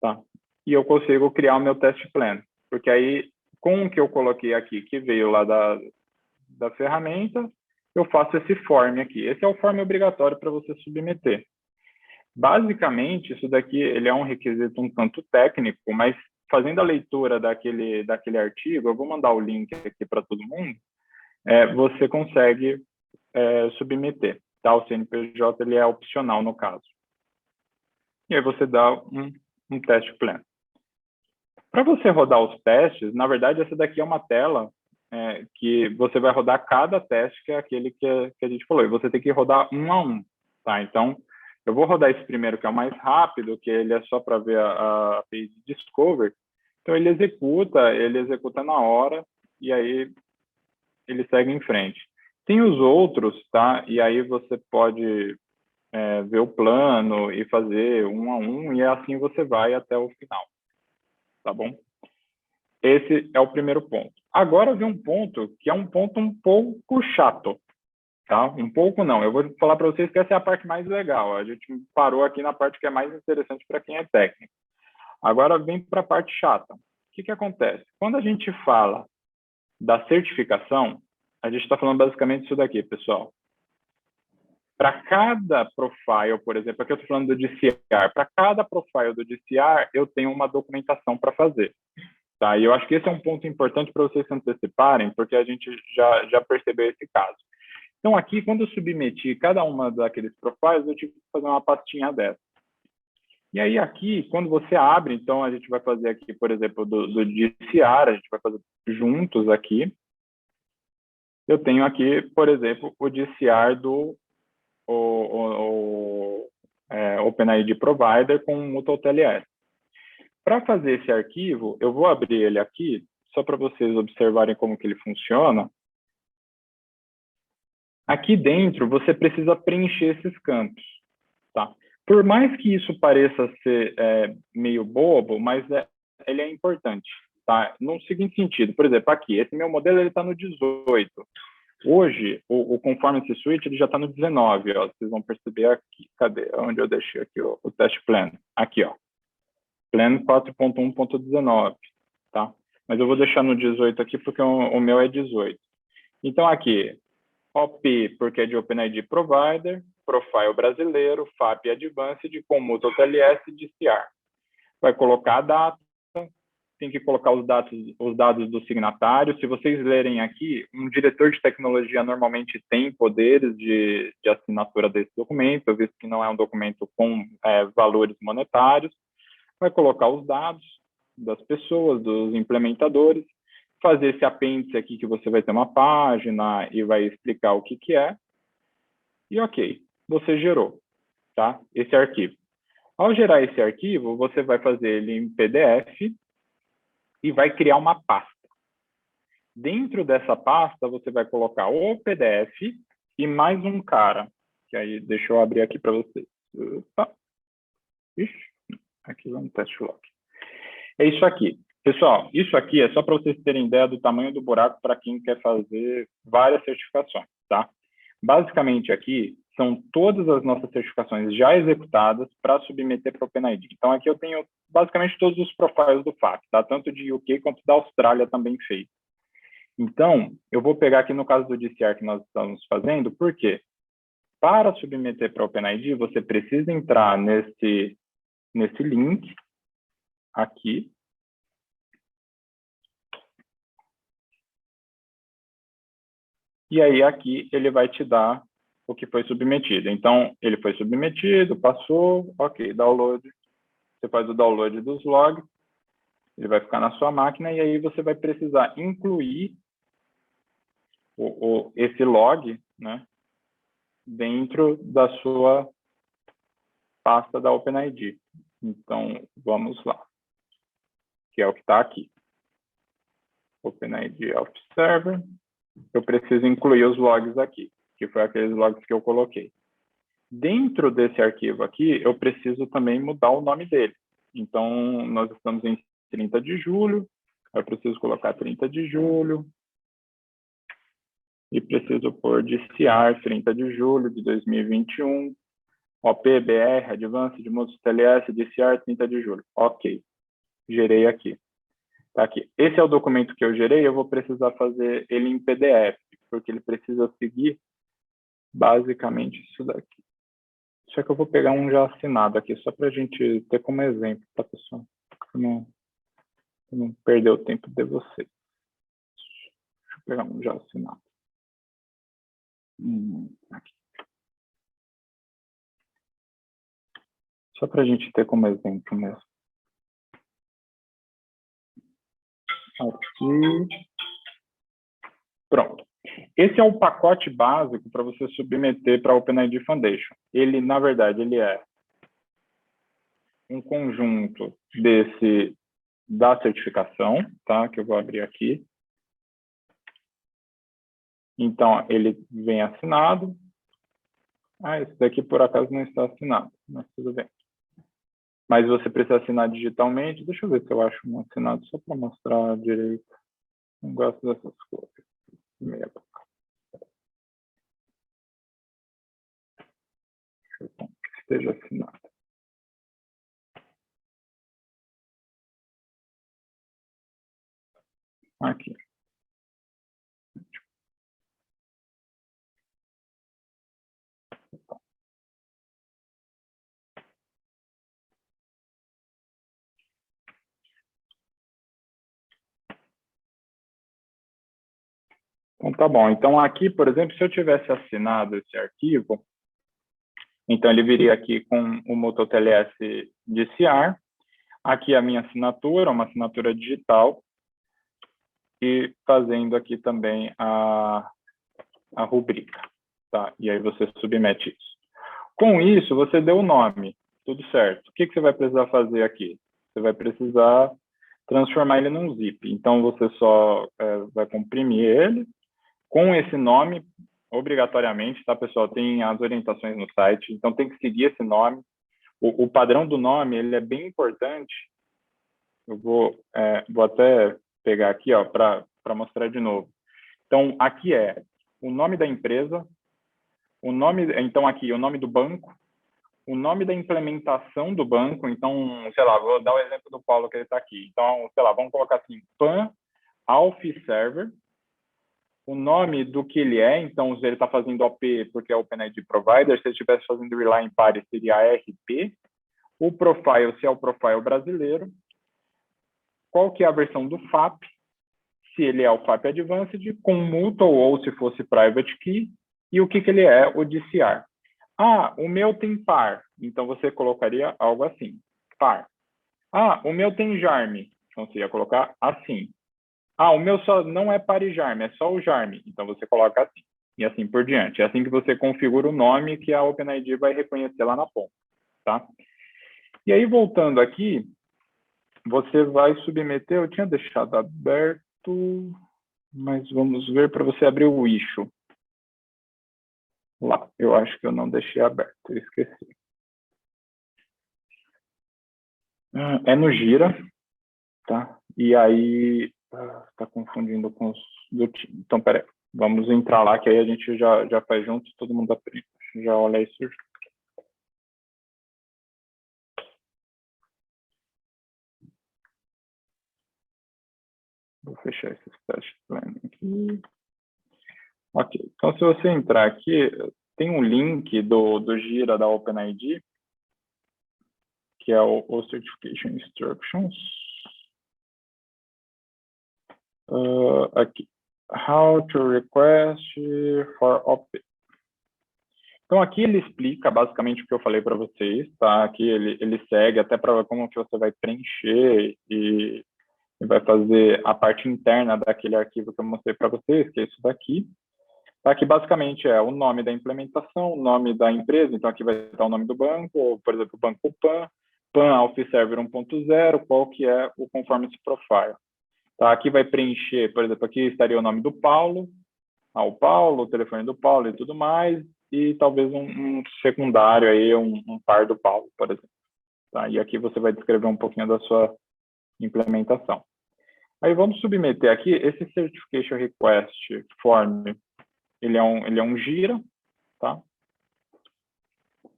[SPEAKER 3] Tá? E eu consigo criar o meu test plan, porque aí, com o que eu coloquei aqui, que veio lá da ferramenta, eu faço esse form aqui. Esse é o form obrigatório para você submeter. Basicamente, isso daqui ele é um requisito um tanto técnico, mas fazendo a leitura daquele artigo, eu vou mandar o link aqui para todo mundo, você consegue submeter. Tá? O CNPJ ele é opcional no caso. E aí você dá um teste plan. Para você rodar os testes, na verdade, essa daqui é uma tela que você vai rodar cada teste, que é aquele que a gente falou. E você tem que rodar um a um. Tá? Então, Eu vou rodar esse primeiro, que é o mais rápido, que ele é só para ver a API de Discover. Então, ele executa na hora, e aí ele segue em frente. Tem os outros, tá? E aí você pode ver o plano e fazer um a um, e assim você vai até o final, tá bom? Esse é o primeiro ponto. Agora vem um ponto que é um ponto um pouco chato, tá? Um pouco não. Eu vou falar para vocês que essa é a parte mais legal. A gente parou aqui na parte que é mais interessante para quem é técnico. Agora vem para a parte chata. O que acontece? Quando a gente fala da certificação, a gente está falando basicamente isso daqui, pessoal. Para cada profile, por exemplo, aqui eu estou falando do DCR, para cada profile do DCR, eu tenho uma documentação para fazer. Tá? E eu acho que esse é um ponto importante para vocês se anteciparem, porque a gente já percebeu esse caso. Então, aqui, quando eu submeti cada uma daqueles profiles, eu tive que fazer uma pastinha dessa. E aí, aqui, quando você abre, então, a gente vai fazer aqui, por exemplo, do DCR, a gente vai fazer juntos aqui. Eu tenho aqui, por exemplo, o DCR do OpenID Provider com o Mutual TLS. Para fazer esse arquivo, eu vou abrir ele aqui, só para vocês observarem como que ele funciona. Aqui dentro, você precisa preencher esses campos, tá? Por mais que isso pareça ser meio bobo, mas ele é importante, tá? No seguinte sentido, por exemplo, aqui, esse meu modelo está no 18. Hoje, o Conformance Suite ele já está no 19, ó. Vocês vão perceber aqui, cadê? Onde eu deixei aqui o teste plan? Aqui, ó. Plan 4.1.19, tá? Mas eu vou deixar no 18 aqui porque o meu é 18. Então, aqui, OP, porque é de OpenID Provider, Profile brasileiro, FAP Advanced, com Mutual TLS e DCR. Vai colocar a data, tem que colocar os dados do signatário. Se vocês lerem aqui, um diretor de tecnologia normalmente tem poderes de assinatura desse documento, visto que não é um documento com valores monetários. Vai colocar os dados das pessoas, dos implementadores, fazer esse apêndice aqui que você vai ter uma página e vai explicar o que é. E ok, você gerou, tá? Esse arquivo. Ao gerar esse arquivo, você vai fazer ele em PDF e vai criar uma pasta. Dentro dessa pasta, você vai colocar o PDF e mais um cara, que aí deixa eu abrir aqui para vocês. Opa. Ixi, aqui vai um teste log. É isso aqui. Pessoal, isso aqui é só para vocês terem ideia do tamanho do buraco para quem quer fazer várias certificações, tá? Basicamente aqui são todas as nossas certificações já executadas para submeter para o OpenID. Então aqui eu tenho basicamente todos os profiles do FAP, tá? Tanto de UK quanto da Austrália também feito. Então, eu vou pegar aqui no caso do DCR que nós estamos fazendo, por quê? Para submeter para o OpenID, você precisa entrar nesse link aqui. E aí aqui ele vai te dar o que foi submetido. Então, ele foi submetido, passou, ok, download. Você faz o download dos logs, ele vai ficar na sua máquina e aí você vai precisar incluir esse log, né, dentro da sua pasta da OpenID. Então, vamos lá, que é o que está aqui. OpenID Office Server. Eu preciso incluir os logs aqui, que foi aqueles logs que eu coloquei. Dentro desse arquivo aqui, eu preciso também mudar o nome dele. Então, nós estamos em 30 de julho, eu preciso colocar 30 de julho, e preciso pôr DCR 30 de julho de 2021, OPBR, Advanced, Mutual TLS, DCR 30 de julho. Ok, gerei aqui. Tá aqui. Esse é o documento que eu gerei, eu vou precisar fazer ele em PDF, porque ele precisa seguir basicamente isso daqui. Só que eu vou pegar um já assinado aqui, só para a gente ter como exemplo, tá, pessoal? Para não perder o tempo de vocês. Deixa eu pegar um já assinado. Aqui. Só para a gente ter como exemplo mesmo. Aqui. Pronto. Esse é o pacote básico para você submeter para a OpenID Foundation. Ele, na verdade, ele é um conjunto da certificação, tá? Que eu vou abrir aqui. Então, ele vem assinado. Esse daqui, por acaso, não está assinado, mas tudo bem. Mas você precisa assinar digitalmente. Deixa eu ver se eu acho um assinado, só para mostrar direito. Não gosto dessas coisas. Meia boca. Deixa eu ver que esteja assinado. Aqui. Então, tá bom. Então, aqui, por exemplo, se eu tivesse assinado esse arquivo, então ele viria aqui com o Moto TLS DCR, aqui a minha assinatura, uma assinatura digital, e fazendo aqui também a rubrica, tá? E aí você submete isso. Com isso, você deu o nome, tudo certo. O que você vai precisar fazer aqui? Você vai precisar transformar ele num zip. Então, você só vai comprimir ele com esse nome, obrigatoriamente, tá, pessoal? Tem as orientações no site, então tem que seguir esse nome. O padrão do nome, ele é bem importante. Eu vou até pegar aqui, ó, para mostrar de novo. Então, aqui é o nome da empresa, então aqui, o nome do banco, o nome da implementação do banco. Então, sei lá, vou dar o exemplo do Paulo que ele está aqui. Então, sei lá, vamos colocar assim, PAN Alpha Server, o nome do que ele é. Então, se ele está fazendo OP porque é OpenID Provider, se ele estivesse fazendo Rely in Party, seria ARP. O profile, se é o profile brasileiro. Qual que é a versão do FAP, se ele é o FAP Advanced, com Mutual ou se fosse Private Key, e o que ele é, o DCR. O meu tem PAR, então você colocaria algo assim, PAR. O meu tem JARM, então você ia colocar assim. O meu só não é PAR e JARM, é só o JARM, então você coloca assim, e assim por diante. É assim que você configura o nome que a OpenID vai reconhecer lá na ponta, tá? E aí, voltando aqui, você vai submeter, eu tinha deixado aberto, mas vamos ver para você abrir o issue. Lá, eu acho que eu não deixei aberto, eu esqueci. É no Gira, tá? E aí, tá confundindo com os do time. Então, peraí, vamos entrar lá, que aí a gente já faz junto, todo mundo aprende. Já olha isso junto. Vou fechar esse teste plano aqui. Ok, então se você entrar aqui, tem um link do Gira da OpenID, que é o Certification Instructions. Aqui, How to Request for OP. Então aqui ele explica basicamente o que eu falei para vocês, tá? Aqui ele segue até para como que você vai preencher e vai fazer a parte interna daquele arquivo que eu mostrei para vocês, que é isso daqui. Aqui basicamente é o nome da implementação, o nome da empresa, então aqui vai estar o nome do banco, ou, por exemplo, o banco PAN Alpha Server 1.0, qual que é o Conformance Profile. Tá? Aqui vai preencher, por exemplo, aqui estaria o nome do Paulo, o Paulo, o telefone do Paulo e tudo mais, e talvez um secundário aí, um par do Paulo, por exemplo. Tá? E aqui você vai descrever um pouquinho da sua implementação. Aí vamos submeter aqui esse Certification Request Form. Ele é um Gira, tá?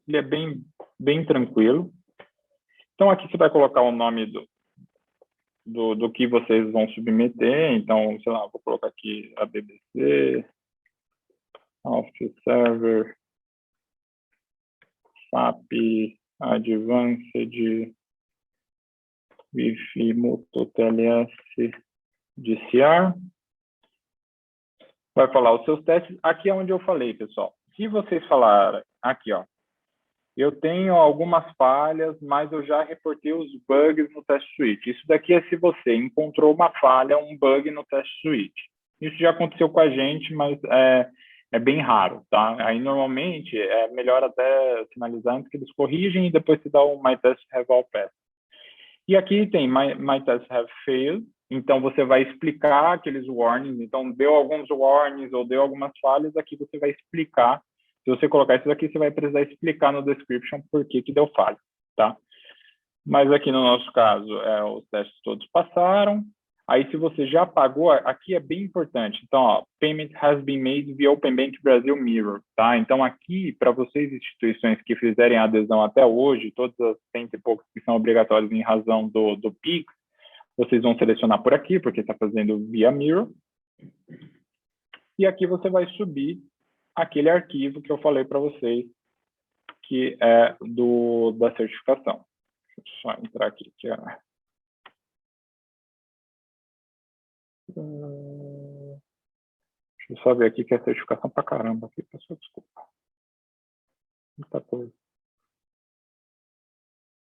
[SPEAKER 3] Ele é bem tranquilo. Então, aqui você vai colocar o nome do que vocês vão submeter. Então, sei lá, vou colocar aqui a BBC, Office Server, FAP, Advanced, Wi-Fi, Moto TLS, DCR. Vai falar os seus testes. Aqui é onde eu falei, pessoal. Se vocês falarem, aqui, ó, eu tenho algumas falhas, mas eu já reportei os bugs no test suite. Isso daqui é se você encontrou uma falha, um bug no test suite. Isso já aconteceu com a gente, mas é bem raro, tá? Aí, normalmente, é melhor até sinalizar antes que eles corrigem e depois se dá o My Test Have All Passed. E aqui tem My Test Have Failed, então você vai explicar aqueles warnings, então deu alguns warnings ou deu algumas falhas, aqui você vai explicar. Se você colocar isso aqui, você vai precisar explicar no description por que deu falha, tá? Mas aqui no nosso caso, os testes todos passaram. Aí, se você já pagou, aqui é bem importante. Então, ó, payment has been made via Open Bank Brasil Mirror, tá? Então, aqui, para vocês, instituições que fizerem a adesão até hoje, todas as 100 e poucos que são obrigatórios em razão do PIX, vocês vão selecionar por aqui, porque está fazendo via Mirror. E aqui você vai subir aquele arquivo que eu falei para vocês, que é da certificação. Deixa eu só entrar aqui. Deixa eu só ver aqui que é certificação pra caramba aqui, pessoal, desculpa. Muita coisa.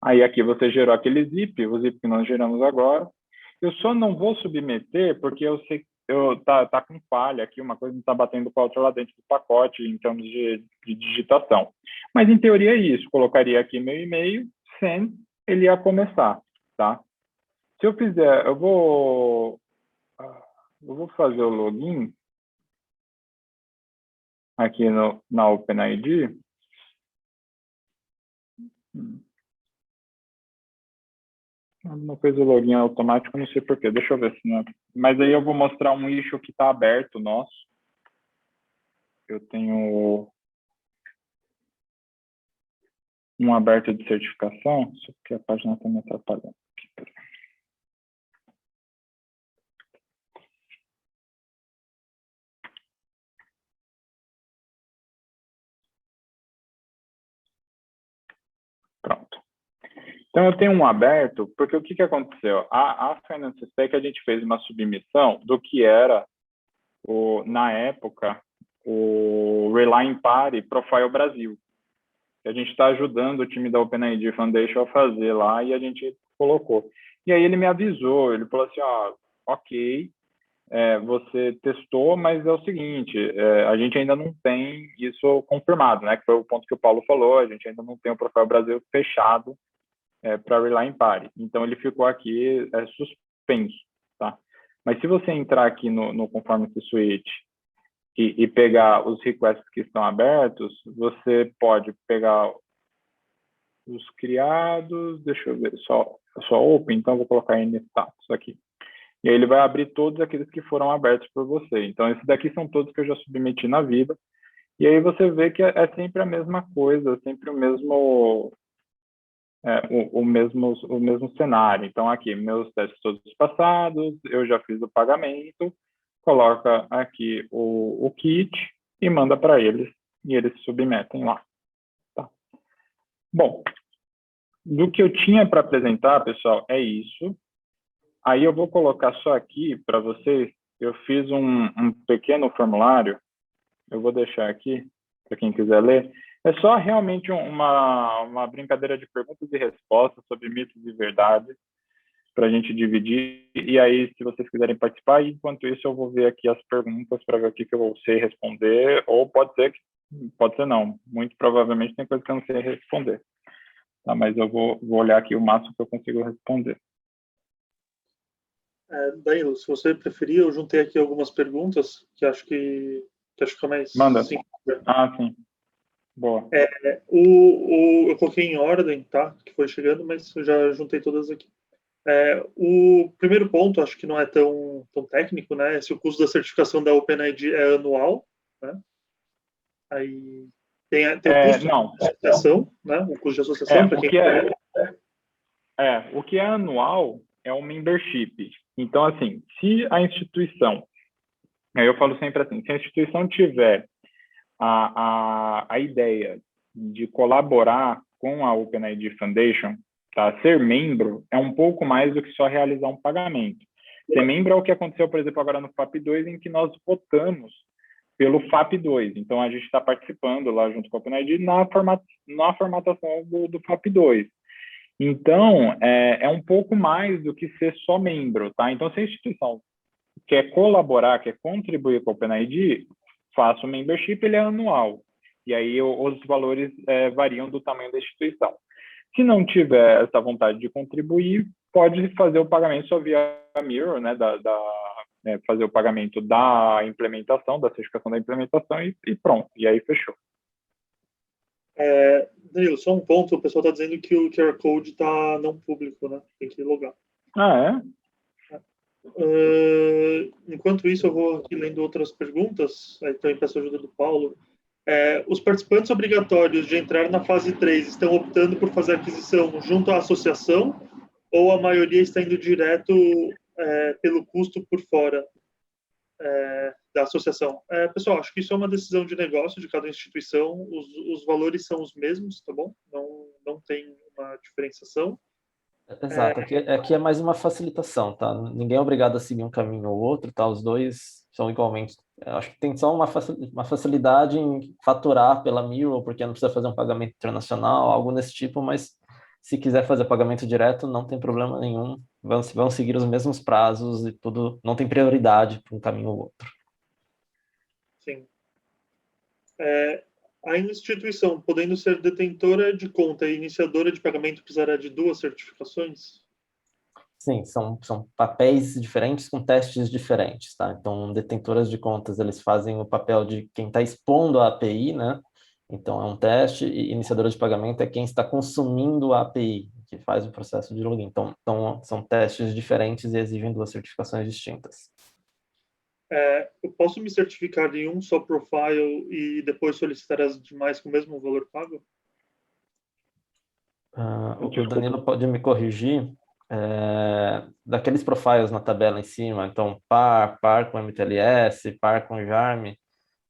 [SPEAKER 3] Aí aqui você gerou aquele zip, o zip que nós geramos agora. Eu só não vou submeter porque eu sei que tá com falha aqui, uma coisa não está batendo com a outra lá dentro do pacote em termos de digitação. Mas em teoria é isso, colocaria aqui meu e-mail, send, ele ia começar, tá? Se eu fizer, eu vou fazer o login aqui na OpenID. Uma coisa, o login automático, não sei porquê. Deixa eu ver se não é. Mas aí eu vou mostrar um issue que está aberto nosso. Eu tenho um aberto de certificação, só que a página está me atrapalhando. Pronto. Então, eu tenho um aberto, porque o que aconteceu? A Finance Spec, a gente fez uma submissão do que era, na época, o Relying Party Profile Brasil. A gente está ajudando o time da OpenID Foundation a fazer lá e a gente colocou. E aí ele me avisou, ele falou assim, ó, ok, você testou, mas é o seguinte, a gente ainda não tem isso confirmado, né? Que foi o ponto que o Paulo falou, a gente ainda não tem o Profile Brasil fechado para Relying Party. Então, ele ficou aqui suspenso, tá? Mas se você entrar aqui no Conformity Suite e pegar os requests que estão abertos, você pode pegar os criados, deixa eu ver, só open, então eu vou colocar em status aqui. E aí ele vai abrir todos aqueles que foram abertos por você. Então, esses daqui são todos que eu já submeti na vida. E aí você vê que é sempre a mesma coisa, sempre o mesmo... o mesmo cenário. Então, aqui, meus testes todos passados, eu já fiz o pagamento, coloca aqui o kit e manda para eles, e eles submetem lá. Tá? Bom, do que eu tinha para apresentar, pessoal, é isso. Aí eu vou colocar só aqui para vocês, eu fiz um pequeno formulário, eu vou deixar aqui, para quem quiser ler. É só realmente uma brincadeira de perguntas e respostas sobre mitos e verdades para a gente dividir. E aí, se vocês quiserem participar, enquanto isso eu vou ver aqui as perguntas para ver o que eu sei responder, ou pode ser não. Muito provavelmente tem coisa que eu não sei responder. Tá, mas eu vou olhar aqui o máximo que eu consigo responder.
[SPEAKER 1] Danilo, se você preferir, eu juntei aqui algumas perguntas que acho que é mais...
[SPEAKER 3] Manda.
[SPEAKER 1] Sim.
[SPEAKER 3] Sim. Boa.
[SPEAKER 1] Eu coloquei em ordem, tá? Que foi chegando, mas eu já juntei todas aqui. O primeiro ponto, acho que não é tão técnico, né? Se o custo da certificação da OpenID é anual, né? Aí tem o custo de associação, né? O custo de associação para quem
[SPEAKER 3] o que é anual é o membership. Então, assim, se a instituição, aí eu falo sempre assim, se a instituição tiver a ideia de colaborar com a OpenID Foundation, tá? Ser membro é um pouco mais do que só realizar um pagamento. Ser membro é o que aconteceu, por exemplo, agora no FAP2, em que nós votamos pelo FAP2. Então, a gente está participando lá junto com a OpenID na formatação do FAP2. Então, é um pouco mais do que ser só membro, tá? Então, se a instituição quer colaborar, quer contribuir com o OpenID, faça o membership, ele é anual. E aí os valores variam do tamanho da instituição. Se não tiver essa vontade de contribuir, pode fazer o pagamento só via Mirror, né, fazer o pagamento da implementação, da certificação da implementação e pronto. E aí fechou.
[SPEAKER 1] Danilo, só um ponto, o pessoal está dizendo que o QR Code está não público, né? Tem que logar.
[SPEAKER 3] Ah,
[SPEAKER 1] Enquanto isso, eu vou aqui lendo outras perguntas, aí também peço a ajuda do Paulo. Os participantes obrigatórios de entrar na fase 3 estão optando por fazer aquisição junto à associação ou a maioria está indo direto pelo custo por fora da associação? Pessoal, acho que isso é uma decisão de negócio de cada instituição, os valores são os mesmos, tá bom? Não tem uma diferenciação.
[SPEAKER 2] Exato, aqui é mais uma facilitação, tá? Ninguém é obrigado a seguir um caminho ou outro, tá? Os dois são igualmente. Acho que tem só uma facilidade em faturar pela Mirror, porque não precisa fazer um pagamento internacional, algo desse tipo, mas se quiser fazer pagamento direto, não tem problema nenhum. Vão seguir os mesmos prazos e tudo, não tem prioridade para um caminho ou outro.
[SPEAKER 1] Sim. A instituição, podendo ser detentora de conta e iniciadora de pagamento, precisará de 2 certificações?
[SPEAKER 2] Sim, são papéis diferentes com testes diferentes, tá? Então, detentoras de contas, eles fazem o papel de quem está expondo a API, né? Então, é um teste, e iniciadora de pagamento é quem está consumindo a API, que faz o processo de login. Então são testes diferentes e exigem 2 certificações distintas.
[SPEAKER 1] Eu posso me certificar em um só profile e depois solicitar as demais com o mesmo valor pago?
[SPEAKER 2] O Danilo pode me corrigir. Daqueles profiles na tabela em cima, então par com MTLS, par com JARM,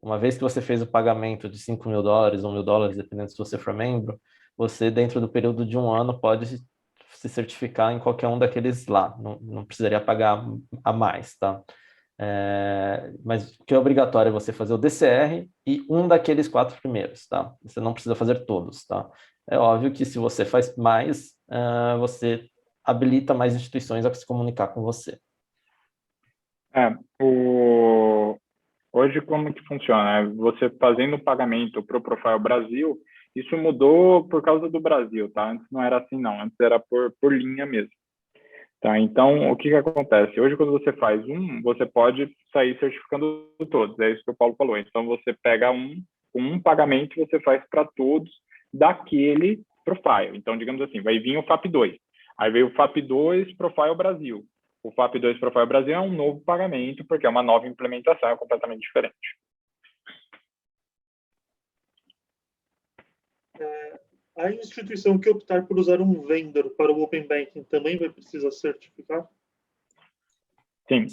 [SPEAKER 2] uma vez que você fez o pagamento de $5.000 ou $1.000, dependendo se você for membro, você, dentro do período de 1 ano, pode se certificar em qualquer um daqueles lá, não precisaria pagar a mais, tá? Mas o que é obrigatório é você fazer o DCR e um daqueles 4 primeiros, tá? Você não precisa fazer todos, tá? É óbvio que se você faz mais, você habilita mais instituições a se comunicar com você.
[SPEAKER 3] Hoje, como que funciona? Você fazendo o pagamento para o Profile Brasil, isso mudou por causa do Brasil, tá? Antes não era assim, não. Antes era por linha mesmo. Tá? Então, o que acontece? Hoje, quando você faz você pode sair certificando todos. É isso que o Paulo falou. Então, você pega um pagamento e você faz para todos daquele profile. Então, digamos assim, vai vir o FAP2. Aí veio o FAP2 Profile Brasil. O FAP2 Profile Brasil é um novo pagamento, porque é uma nova implementação, é completamente diferente.
[SPEAKER 1] A instituição que optar por usar um vendor para o Open Banking também vai precisar certificar?
[SPEAKER 3] Sim.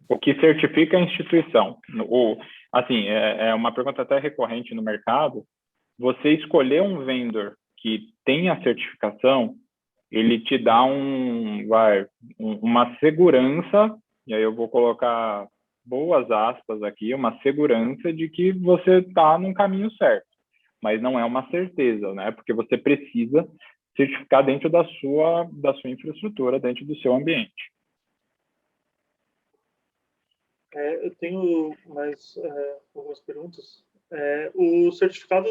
[SPEAKER 3] O que certifica a instituição. Assim, é uma pergunta até recorrente no mercado. Você escolher um vendor que tem a certificação, ele te dá uma segurança, e aí eu vou colocar boas aspas aqui, uma segurança de que você está no caminho certo, mas não é uma certeza, né? Porque você precisa certificar dentro da sua infraestrutura, dentro do seu ambiente.
[SPEAKER 1] Eu tenho mais algumas perguntas. O certificado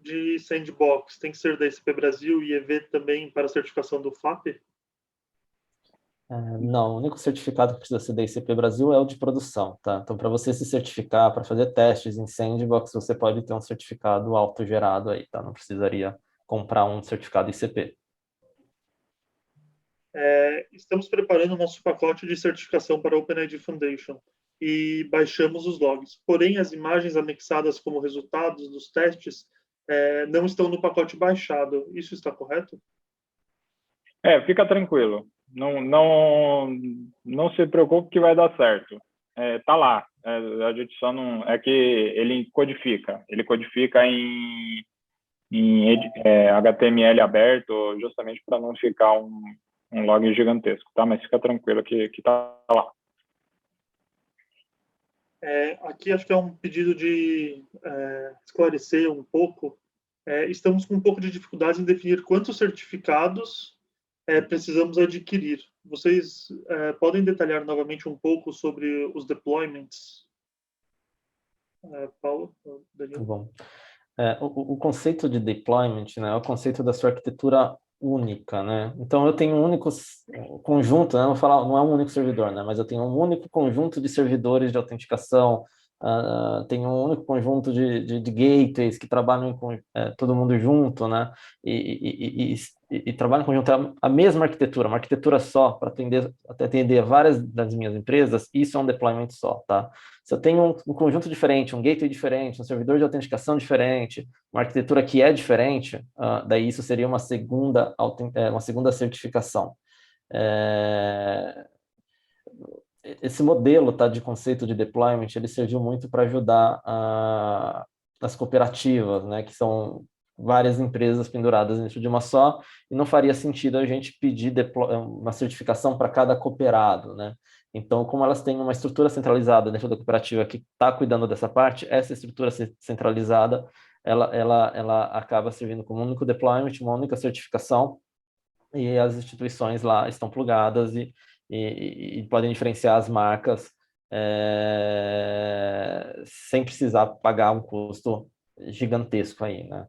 [SPEAKER 1] de Sandbox tem que ser da ICP Brasil e EV também para a certificação do FAP?
[SPEAKER 2] Não, o único certificado que precisa ser da ICP Brasil é o de produção, tá? Então, para você se certificar, para fazer testes em Sandbox, você pode ter um certificado autogerado aí, tá? Não precisaria comprar um certificado ICP.
[SPEAKER 1] Estamos preparando o nosso pacote de certificação para a OpenID Foundation e baixamos os logs. Porém, as imagens anexadas como resultados dos testes não estão no pacote baixado. Isso está correto?
[SPEAKER 3] Fica tranquilo. Não se preocupe que vai dar certo. Tá lá. A gente só não... É que ele codifica. Ele codifica em HTML aberto, justamente para não ficar um log gigantesco, tá? Mas fica tranquilo que tá lá.
[SPEAKER 1] Aqui acho que é um pedido de esclarecer um pouco. Estamos com um pouco de dificuldade em definir quantos certificados precisamos adquirir. Vocês podem detalhar novamente um pouco sobre os deployments? Paulo, Danilo?
[SPEAKER 2] Bom, o conceito de deployment, né, é o conceito da sua arquitetura única, né? Então, eu tenho um único conjunto, né? Não vou falar, não é um único servidor, né? Mas eu tenho um único conjunto de servidores de autenticação, tenho um único conjunto de gateways que trabalham com todo mundo junto, né? E trabalham em conjunto a mesma arquitetura, uma arquitetura só para atender várias das minhas empresas. Isso é um deployment só, tá? Se eu tenho um conjunto diferente, um gateway diferente, um servidor de autenticação diferente, uma arquitetura que é diferente, daí isso seria uma segunda certificação. Esse modelo, tá, de conceito de deployment, ele serviu muito para ajudar as cooperativas, né, que são várias empresas penduradas dentro de uma só, e não faria sentido a gente pedir uma certificação para cada cooperado, né? Então, como elas têm uma estrutura centralizada dentro da cooperativa que está cuidando dessa parte, essa estrutura centralizada, ela acaba servindo como um único deployment, uma única certificação, e as instituições lá estão plugadas e podem diferenciar as marcas sem precisar pagar um custo gigantesco aí, né?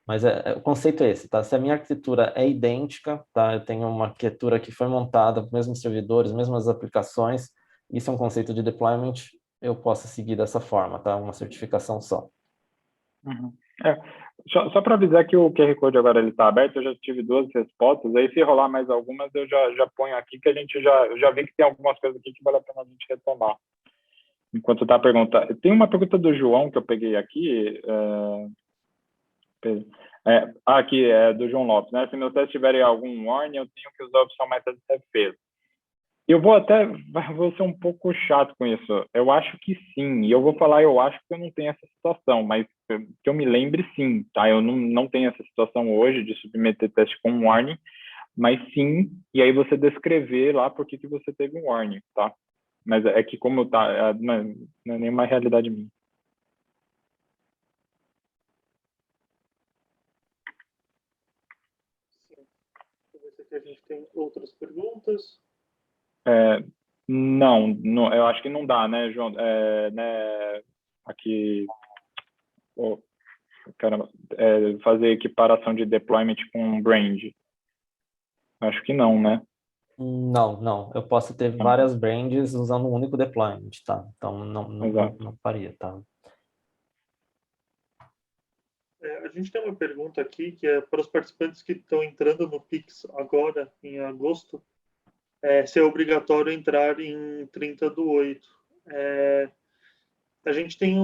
[SPEAKER 2] Mas o conceito é esse, tá? Se a minha arquitetura é idêntica, tá? Eu tenho uma arquitetura que foi montada com os mesmos servidores, mesmas aplicações, isso é um conceito de deployment, eu posso seguir dessa forma, tá? Uma certificação só.
[SPEAKER 3] Uhum. Só para avisar que o QR Code agora ele está aberto, eu já tive 2 respostas, aí se rolar mais algumas eu já ponho aqui, que a gente já vê que tem algumas coisas aqui que vale a pena a gente retomar. Enquanto está a pergunta. Tem uma pergunta do João que eu peguei aqui, aqui é do João Lopes, né? Se meus testes tiverem algum warning, eu tenho que usar a opção Method Fail. Eu vou ser um pouco chato com isso. Eu acho que sim. E eu vou falar, eu acho que eu não tenho essa situação, mas que eu me lembre, sim, tá? Eu não tenho essa situação hoje de submeter teste com warning, mas sim, e aí você descrever lá por que você teve um warning, tá? Mas é que como não é nenhuma realidade minha.
[SPEAKER 1] Sim. Deixa eu ver se aqui a gente tem outras perguntas.
[SPEAKER 3] Não, eu acho que não dá, né, João? Né, aqui, caramba, fazer equiparação de deployment com brand. Acho que não, né?
[SPEAKER 2] Não. Eu posso ter várias brands usando um único deployment, tá? Então, não faria, tá?
[SPEAKER 1] A gente tem uma pergunta aqui que é para os participantes que estão entrando no Pix agora, em agosto, se é obrigatório entrar em 30/8. A gente tem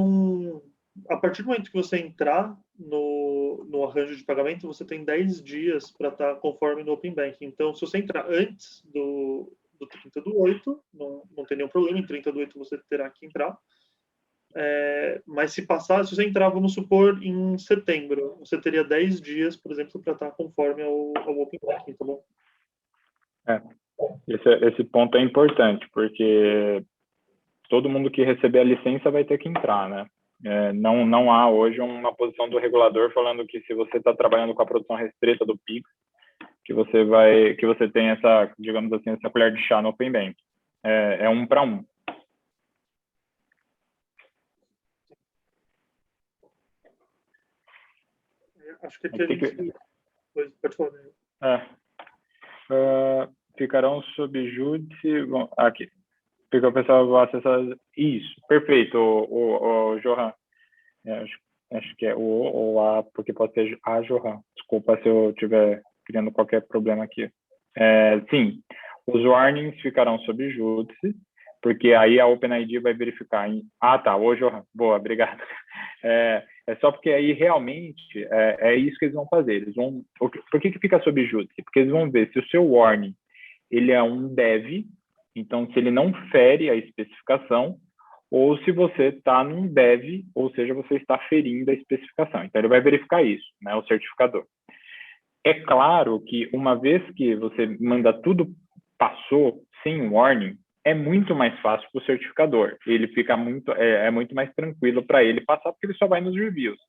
[SPEAKER 1] a partir do momento que você entrar no arranjo de pagamento, você tem 10 dias para estar conforme no Open Banking. Então, se você entrar antes do 30/8, não tem nenhum problema, em 30/8 você terá que entrar. Mas se você entrar, vamos supor, em setembro, você teria 10 dias, por exemplo, para estar conforme ao Open Banking, tá bom?
[SPEAKER 3] Esse ponto é importante, porque todo mundo que receber a licença vai ter que entrar, né? Não há hoje uma posição do regulador falando que se você está trabalhando com a produção restrita do Pix, que você tem essa, digamos assim, essa colher de chá no Open Bank. É 1 para 1.
[SPEAKER 1] Acho que aqui a gente... Pode falar.
[SPEAKER 3] Ficarão sob júdice... Bom, aqui. Porque o pessoal vai acessar... Isso, perfeito, o Johan. Acho que é o ou a, porque pode ser a Johan. Desculpa se eu estiver criando qualquer problema aqui. Sim, os warnings ficarão sob júdice, porque aí a OpenID vai verificar. Tá, o Johan. Boa, obrigado. É só porque aí realmente é isso que eles vão fazer. Por que fica sob júdice? Porque eles vão ver se o seu warning ele é um dev, então se ele não fere a especificação, ou se você está num dev, ou seja, você está ferindo a especificação. Então ele vai verificar isso, né, o certificador. É claro que uma vez que você manda tudo passou sem warning, é muito mais fácil para o certificador. Ele fica muito mais tranquilo para ele passar, porque ele só vai nos reviews.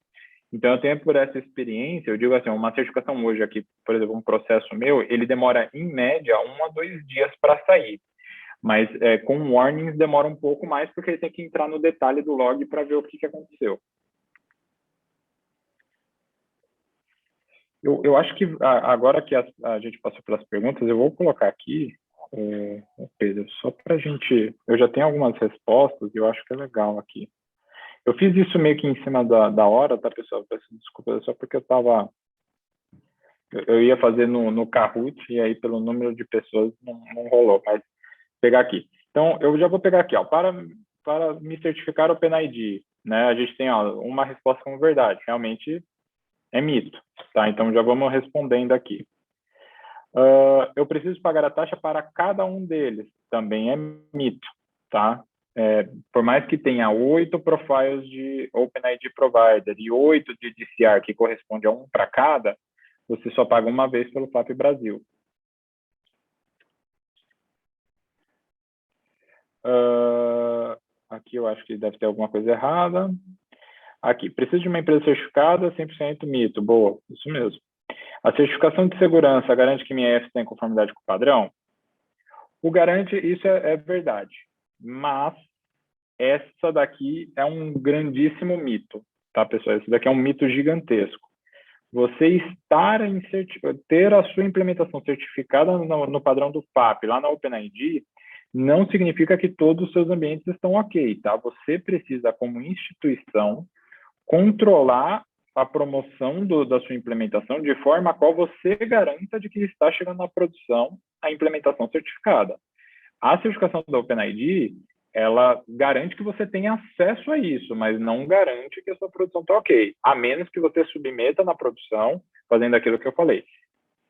[SPEAKER 3] Então, eu tenho por essa experiência, eu digo assim, uma certificação hoje aqui, por exemplo, um processo meu, ele demora, em média, 1 a 2 dias para sair. Mas com warnings demora um pouco mais, porque ele tem que entrar no detalhe do log para ver o que aconteceu. Eu acho que agora que a gente passou pelas perguntas, eu vou colocar aqui, Pedro, só para a gente... Eu já tenho algumas respostas e eu acho que é legal aqui. Eu fiz isso meio que em cima da hora, tá, pessoal? Peço desculpa, só porque eu ia fazer no Kahoot e aí pelo número de pessoas não rolou, mas pegar aqui. Então, eu já vou pegar aqui, ó, para me certificar o OpenID, né? A gente tem, ó, uma resposta como verdade, realmente é mito, tá? Então, já vamos respondendo aqui. Eu preciso pagar a taxa para cada um deles, também é mito, tá? Por mais que tenha 8 profiles de OpenID Provider e 8 de DCR, que corresponde a um para cada, você só paga uma vez pelo FAP Brasil. Aqui eu acho que deve ter alguma coisa errada. Aqui, preciso de uma empresa certificada, 100% mito. Boa, isso mesmo. A certificação de segurança garante que minha EF está em conformidade com o padrão? O garante, isso é verdade. Mas essa daqui é um grandíssimo mito, tá, pessoal? Esse daqui é um mito gigantesco. Você ter a sua implementação certificada no padrão do FAP, lá na OpenID, não significa que todos os seus ambientes estão ok, tá? Você precisa, como instituição, controlar a promoção da sua implementação de forma a qual você garanta de que está chegando na produção a implementação certificada. A certificação da OpenID, ela garante que você tenha acesso a isso, mas não garante que a sua produção está ok, a menos que você submeta na produção, fazendo aquilo que eu falei.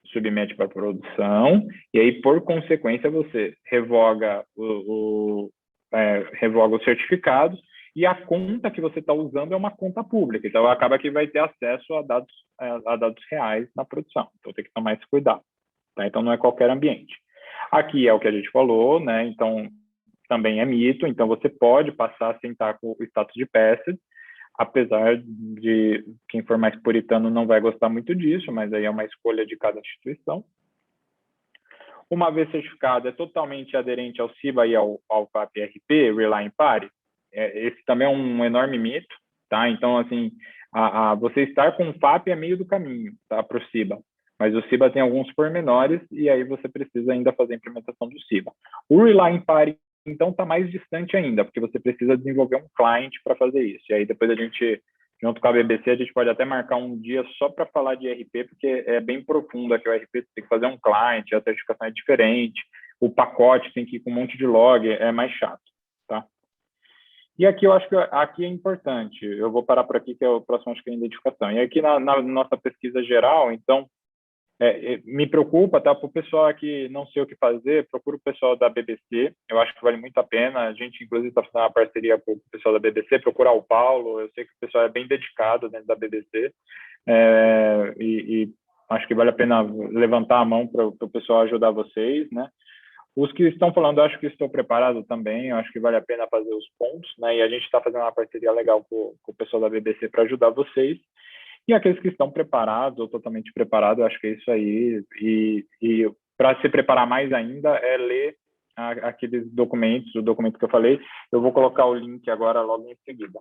[SPEAKER 3] Submete para a produção, e aí, por consequência, você revoga os certificados, e a conta que você está usando é uma conta pública, então acaba que vai ter acesso a dados reais na produção, então tem que tomar esse cuidado, tá? Então não é qualquer ambiente. Aqui é o que a gente falou, né? Então também é mito, então você pode passar sem estar com o status de PESED, apesar de quem for mais puritano não vai gostar muito disso, mas aí é uma escolha de cada instituição. Uma vez certificado, é totalmente aderente ao CIBA e ao FAP-RP, Rely in Party. Esse também é um enorme mito, tá? Então, assim, você estar com o FAP é meio do caminho, tá, para o CIBA. Mas o CIBA tem alguns pormenores e aí você precisa ainda fazer a implementação do CIBA. O Rely in Party, então, está mais distante ainda, porque você precisa desenvolver um client para fazer isso. E aí depois a gente, junto com a BBC, a gente pode até marcar um dia só para falar de RP, porque é bem profundo aqui o RP, tem que fazer um client, a certificação é diferente, o pacote tem que ir com um monte de log, é mais chato, tá? E aqui eu acho que aqui é importante, eu vou parar por aqui, que é o próximo, acho que é a identificação. E aqui na nossa pesquisa geral, então, me preocupa, tá? Para o pessoal que não sei o que fazer, procura o pessoal da BBC, eu acho que vale muito a pena. A gente, inclusive, está fazendo uma parceria com o pessoal da BBC, procurar o Paulo, eu sei que o pessoal é bem dedicado dentro da BBC, e acho que vale a pena levantar a mão para o pessoal ajudar vocês, né? Os que estão falando, eu acho que estou preparado também, eu acho que vale a pena fazer os pontos, né? E a gente está fazendo uma parceria legal com o pessoal da BBC para ajudar vocês. E aqueles que estão preparados ou totalmente preparados, eu acho que é isso aí. E para se preparar mais ainda, é ler aqueles documentos, o documento que eu falei. Eu vou colocar o link agora logo em seguida.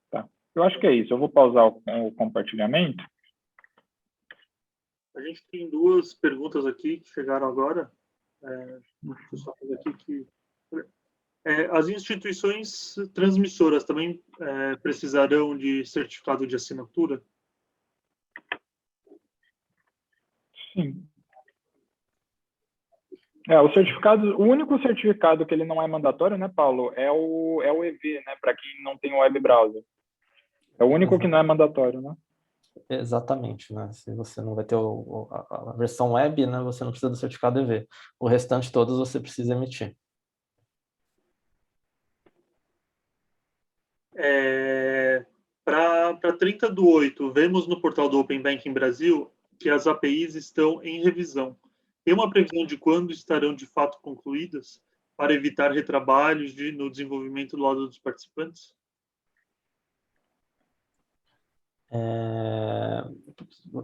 [SPEAKER 3] Tá? Eu acho que é isso. Eu vou pausar o compartilhamento.
[SPEAKER 1] A gente tem 2 perguntas aqui que chegaram agora. Deixa eu só fazer aqui que... as instituições transmissoras também precisarão de certificado de assinatura?
[SPEAKER 3] Sim. O único certificado que ele não é mandatório, né, Paulo, é o EV, né, para quem não tem o web browser. É o único que não é mandatório, né?
[SPEAKER 2] Exatamente, né? Se você não vai ter a versão web, né, você não precisa do certificado EV. O restante todos você precisa emitir.
[SPEAKER 1] Para 30/8, vemos no portal do Open Banking Brasil que as APIs estão em revisão. Tem uma previsão de quando estarão de fato concluídas para evitar retrabalhos no desenvolvimento do lado dos participantes?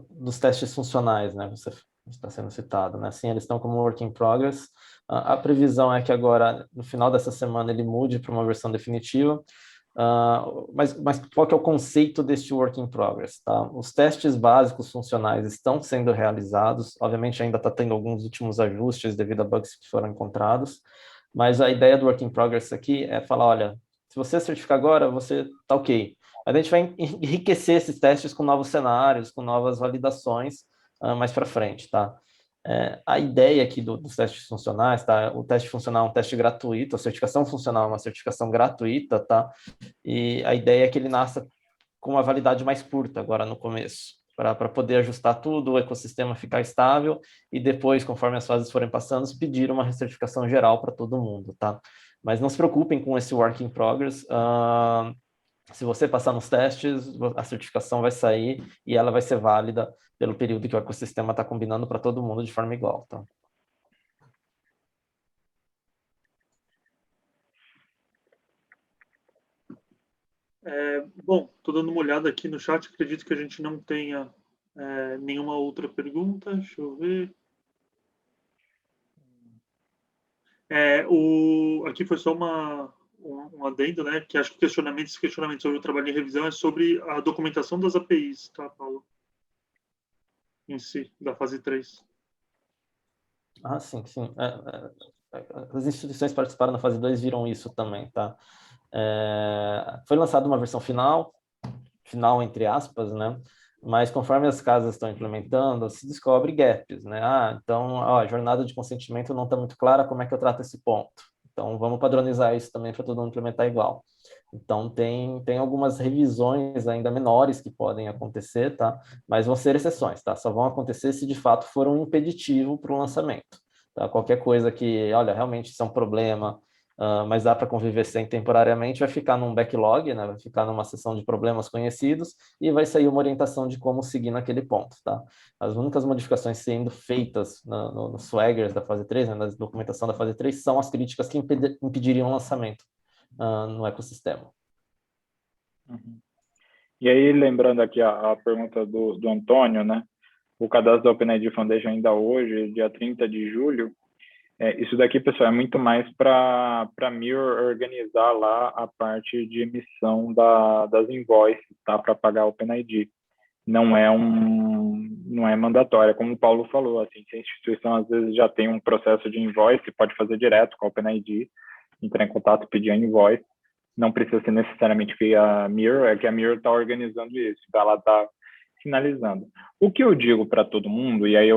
[SPEAKER 2] dos testes funcionais, né? Você está sendo citado, né? Sim, eles estão como work in progress. A previsão é que agora, no final dessa semana, ele mude para uma versão definitiva. Mas qual que é o conceito deste work in progress, tá? Os testes básicos funcionais estão sendo realizados, obviamente ainda está tendo alguns últimos ajustes devido a bugs que foram encontrados, mas a ideia do work in progress aqui é falar, olha, se você certificar agora, você está ok. Mas a gente vai enriquecer esses testes com novos cenários, com novas validações mais para frente, tá? A ideia aqui dos testes funcionais, tá? O teste funcional é um teste gratuito, a certificação funcional é uma certificação gratuita, tá? E a ideia é que ele nasça com uma validade mais curta agora no começo, para poder ajustar tudo, o ecossistema ficar estável e depois, conforme as fases forem passando, pedir uma recertificação geral para todo mundo, tá? Mas não se preocupem com esse work in progress. Se você passar nos testes, a certificação vai sair e ela vai ser válida pelo período que o ecossistema está combinando para todo mundo de forma igual, tá?
[SPEAKER 1] Bom, estou dando uma olhada aqui no chat, acredito que a gente não tenha nenhuma outra pergunta. Deixa eu ver. Aqui foi só um adendo, né? Que acho que esse questionamento sobre o trabalho em revisão é sobre a documentação das APIs, tá, Paulo? Em si, da fase 3.
[SPEAKER 2] Sim, sim. As instituições que participaram da fase 2 viram isso também, tá? Foi lançada uma versão final entre aspas, né? Mas conforme as casas estão implementando, se descobre gaps, né? Então, a jornada de consentimento não está muito clara, como é que eu trato esse ponto? Então, vamos padronizar isso também para todo mundo implementar igual. Então, tem algumas revisões ainda menores que podem acontecer, tá? Mas vão ser exceções, tá? Só vão acontecer se de fato for um impeditivo para o lançamento, tá? Qualquer coisa que, olha, realmente isso é um problema, mas dá para conviver sem temporariamente, vai ficar num backlog, né? Vai ficar numa seção de problemas conhecidos e vai sair uma orientação de como seguir naquele ponto, tá? As únicas modificações sendo feitas no Swagger da fase 3, né, na documentação da fase 3, são as críticas que impediriam o lançamento no ecossistema.
[SPEAKER 3] Uhum. E aí, lembrando aqui a pergunta do Antônio, né? O cadastro da OpenID Foundation ainda hoje, dia 30 de julho, isso daqui, pessoal, é muito mais para Mirror organizar lá a parte de emissão das invoices, tá? Para pagar a OpenID. Não é mandatório, como o Paulo falou, assim, se a instituição às vezes já tem um processo de invoice, pode fazer direto com a OpenID, entrar em contato, pedir a invoice, não precisa ser necessariamente via Mirror, é que a Mirror está organizando isso, então ela está finalizando. O que eu digo para todo mundo, e aí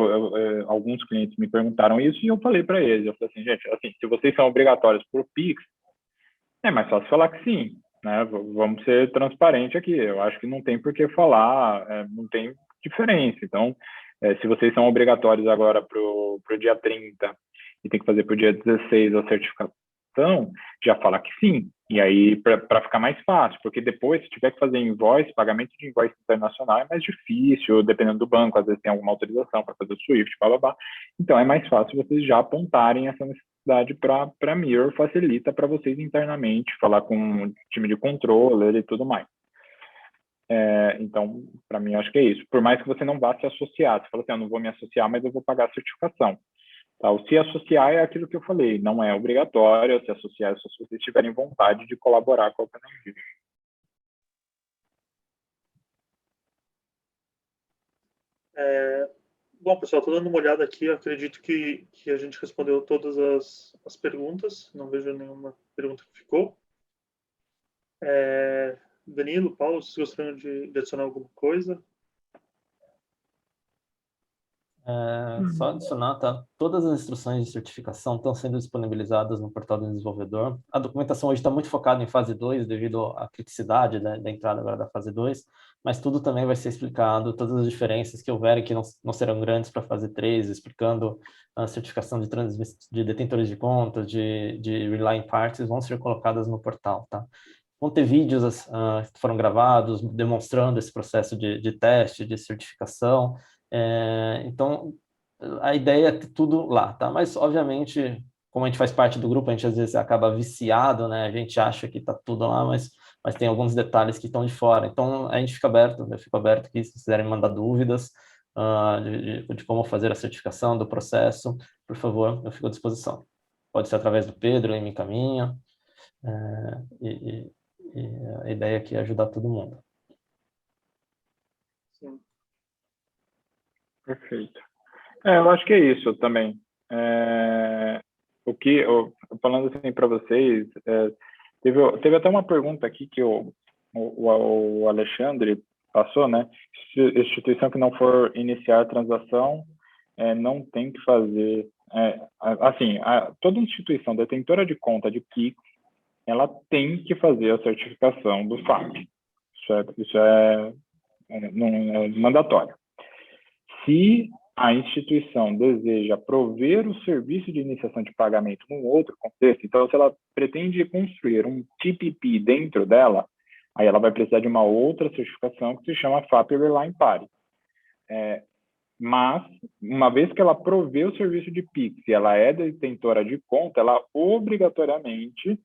[SPEAKER 3] alguns clientes me perguntaram isso, e eu falei para eles, eu falei assim, gente, assim, se vocês são obrigatórios por Pix, é mais fácil falar que sim, né? Vamos ser transparentes aqui, eu acho que não tem por que falar, não tem diferença. Então, se vocês são obrigatórios agora para o dia 30 e tem que fazer para o dia 16 a certificação, já fala que sim. E aí, para ficar mais fácil, porque depois, se tiver que fazer invoice, pagamento de invoice internacional é mais difícil, dependendo do banco, às vezes tem alguma autorização para fazer o SWIFT, blá, blá, blá. Então, é mais fácil vocês já apontarem essa necessidade para Mirror, facilita para vocês internamente, falar com o time de controller e tudo mais. Então, para mim, acho que é isso. Por mais que você não vá se associar, você fala assim, eu não vou me associar, mas eu vou pagar a certificação. Tá? O se associar é aquilo que eu falei, não é obrigatório se associar, só se vocês tiverem vontade de colaborar com a OpenID.
[SPEAKER 1] Bom, pessoal, estou dando uma olhada aqui, eu acredito que a gente respondeu todas as perguntas, não vejo nenhuma pergunta que ficou. Danilo, Paulo, vocês gostariam de adicionar alguma coisa?
[SPEAKER 2] Só adicionar, tá? Todas as instruções de certificação estão sendo disponibilizadas no portal do desenvolvedor. A documentação hoje está muito focada em fase 2, devido à criticidade, né, da entrada agora da fase 2, mas tudo também vai ser explicado, todas as diferenças que houverem, que não serão grandes para a fase 3, explicando a certificação de detentores de contas, de relying parties, vão ser colocadas no portal, tá? Vão ter vídeos que foram gravados demonstrando esse processo de teste, de certificação. Então, a ideia é ter tudo lá, tá? Mas, obviamente, como a gente faz parte do grupo, a gente às vezes acaba viciado, né? A gente acha que tá tudo lá, mas mas tem alguns detalhes que estão de fora. Então, a gente fica aberto, eu fico aberto aqui, se quiserem mandar dúvidas de como fazer a certificação, do processo, por favor, eu fico à disposição. Pode ser através do Pedro, ele me encaminha, e a ideia aqui é ajudar todo mundo.
[SPEAKER 1] Sim.
[SPEAKER 3] Perfeito. Eu acho que é isso também. Falando assim para vocês, teve até uma pergunta aqui que o Alexandre passou, né? Instituição que não for iniciar a transação não tem que fazer. Toda instituição detentora de conta de Pix, ela tem que fazer a certificação do FAP. Isso é mandatório. Se a instituição deseja prover o serviço de iniciação de pagamento num outro contexto, então, se ela pretende construir um TPP dentro dela, aí ela vai precisar de uma outra certificação que se chama FAP Rely Party. Mas, uma vez que ela provê o serviço de Pix e ela é detentora de conta, ela obrigatoriamente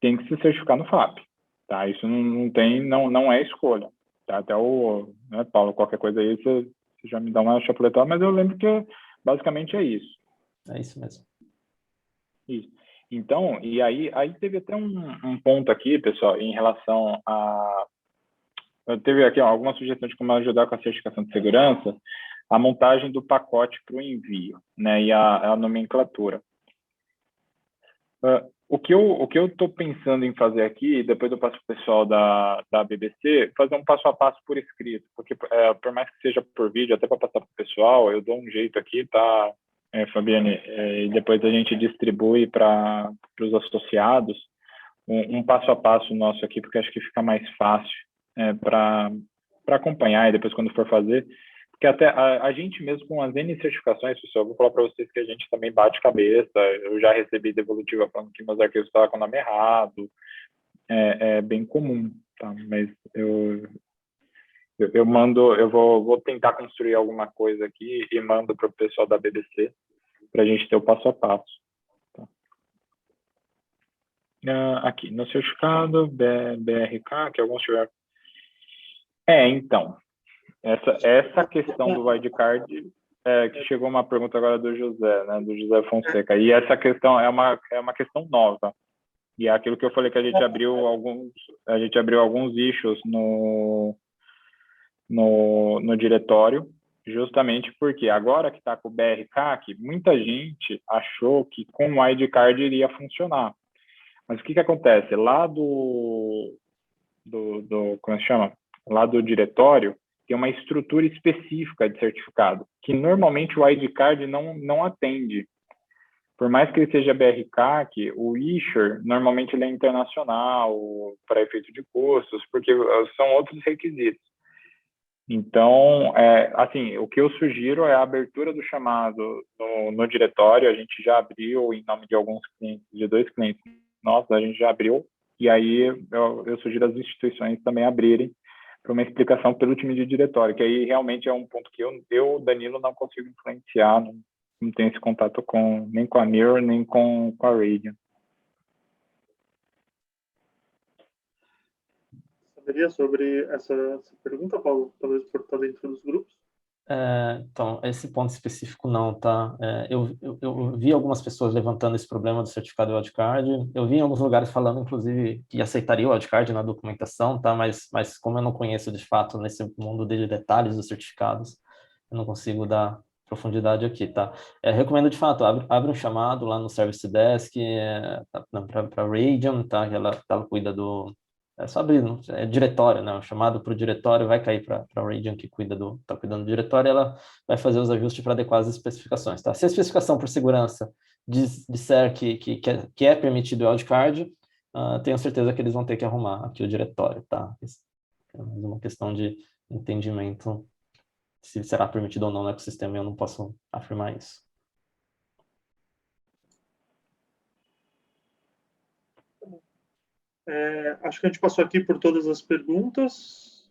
[SPEAKER 3] tem que se certificar no FAP. Tá? Isso não é escolha. Tá? Até Paulo, qualquer coisa aí, você já me dá uma chapuletada, mas eu lembro que basicamente é isso.
[SPEAKER 2] É isso mesmo.
[SPEAKER 3] Isso. Então, e aí teve até um ponto aqui, pessoal, em relação a... Teve aqui alguma sugestão de como ajudar com a certificação de segurança, a montagem do pacote para o envio, né, e a nomenclatura. O que eu estou pensando em fazer aqui, depois eu passo para o pessoal da BBC, fazer um passo a passo por escrito, porque por mais que seja por vídeo, até para passar para o pessoal, eu dou um jeito aqui, tá, Fabiane? E depois a gente distribui para os associados um passo a passo nosso aqui, porque acho que fica mais fácil para acompanhar e depois quando for fazer. Porque até a gente mesmo com as N certificações, pessoal, eu vou falar para vocês que a gente também bate cabeça. Eu já recebi devolutiva falando que meus arquivos estavam com o nome errado. É bem comum, tá? Mas eu vou tentar construir alguma coisa aqui e mando para o pessoal da BBC para a gente ter o passo a passo. Tá? Aqui, no certificado, BRK, que alguns tiveram. Então, essa questão do wildcard, que chegou uma pergunta agora do José, né, do José Fonseca, e essa questão é uma questão nova, e é aquilo que eu falei que a gente abriu alguns issues no diretório, justamente porque agora que está com o BRCAC, muita gente achou que com o wildcard iria funcionar, mas o que acontece? Lá como se chama? Lá do diretório, tem uma estrutura específica de certificado, que normalmente o wildcard não atende. Por mais que ele seja BRCAC, o issuer, normalmente ele é internacional, para efeito de custos, porque são outros requisitos. Então, assim, o que eu sugiro é a abertura do chamado no diretório. A gente já abriu em nome de alguns clientes, de 2 clientes nossos, a gente já abriu, e aí eu sugiro às instituições também abrirem para uma explicação pelo time de diretório, que aí realmente é um ponto que eu Danilo, não consigo influenciar, não tenho esse contato nem com a Mirror, nem com a Radiant.
[SPEAKER 1] Saberia sobre essa pergunta, Paulo? Talvez por estar dentro dos grupos?
[SPEAKER 2] Então, esse ponto específico não, tá? Eu vi algumas pessoas levantando esse problema do certificado wildcard. Eu vi em alguns lugares falando, inclusive, que aceitaria o wildcard na documentação, tá? Mas como eu não conheço, de fato, nesse mundo de detalhes dos certificados, eu não consigo dar profundidade aqui, tá? Recomendo, de fato, abre um chamado lá no Service Desk para a Radiant, tá? Ela cuida do... É só abrir, diretório, né? O chamado para o diretório vai cair para a Radiant, que está cuidando do diretório, ela vai fazer os ajustes para adequar as especificações, tá? Se a especificação por segurança disser que é permitido o wildcard, tenho certeza que eles vão ter que arrumar aqui o diretório, tá? É mais uma questão de entendimento se será permitido ou não no ecossistema, eu não posso afirmar isso.
[SPEAKER 1] Acho que a gente passou aqui por todas as perguntas.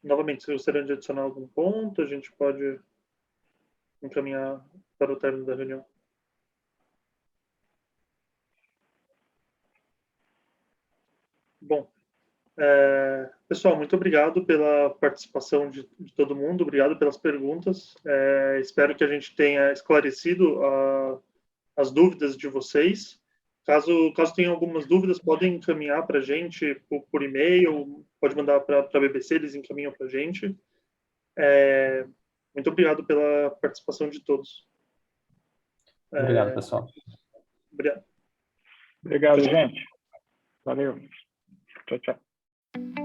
[SPEAKER 1] Novamente, se gostariam de adicionar algum ponto, a gente pode encaminhar para o término da reunião. Pessoal, muito obrigado pela participação de todo mundo, obrigado pelas perguntas. Espero que a gente tenha esclarecido as dúvidas de vocês. Caso tenham algumas dúvidas, podem encaminhar para a gente por e-mail, pode mandar para a BBC, eles encaminham para a gente. Muito obrigado pela participação de todos.
[SPEAKER 2] Obrigado, pessoal.
[SPEAKER 1] Obrigado.
[SPEAKER 3] Obrigado, gente. Valeu. Tchau, tchau.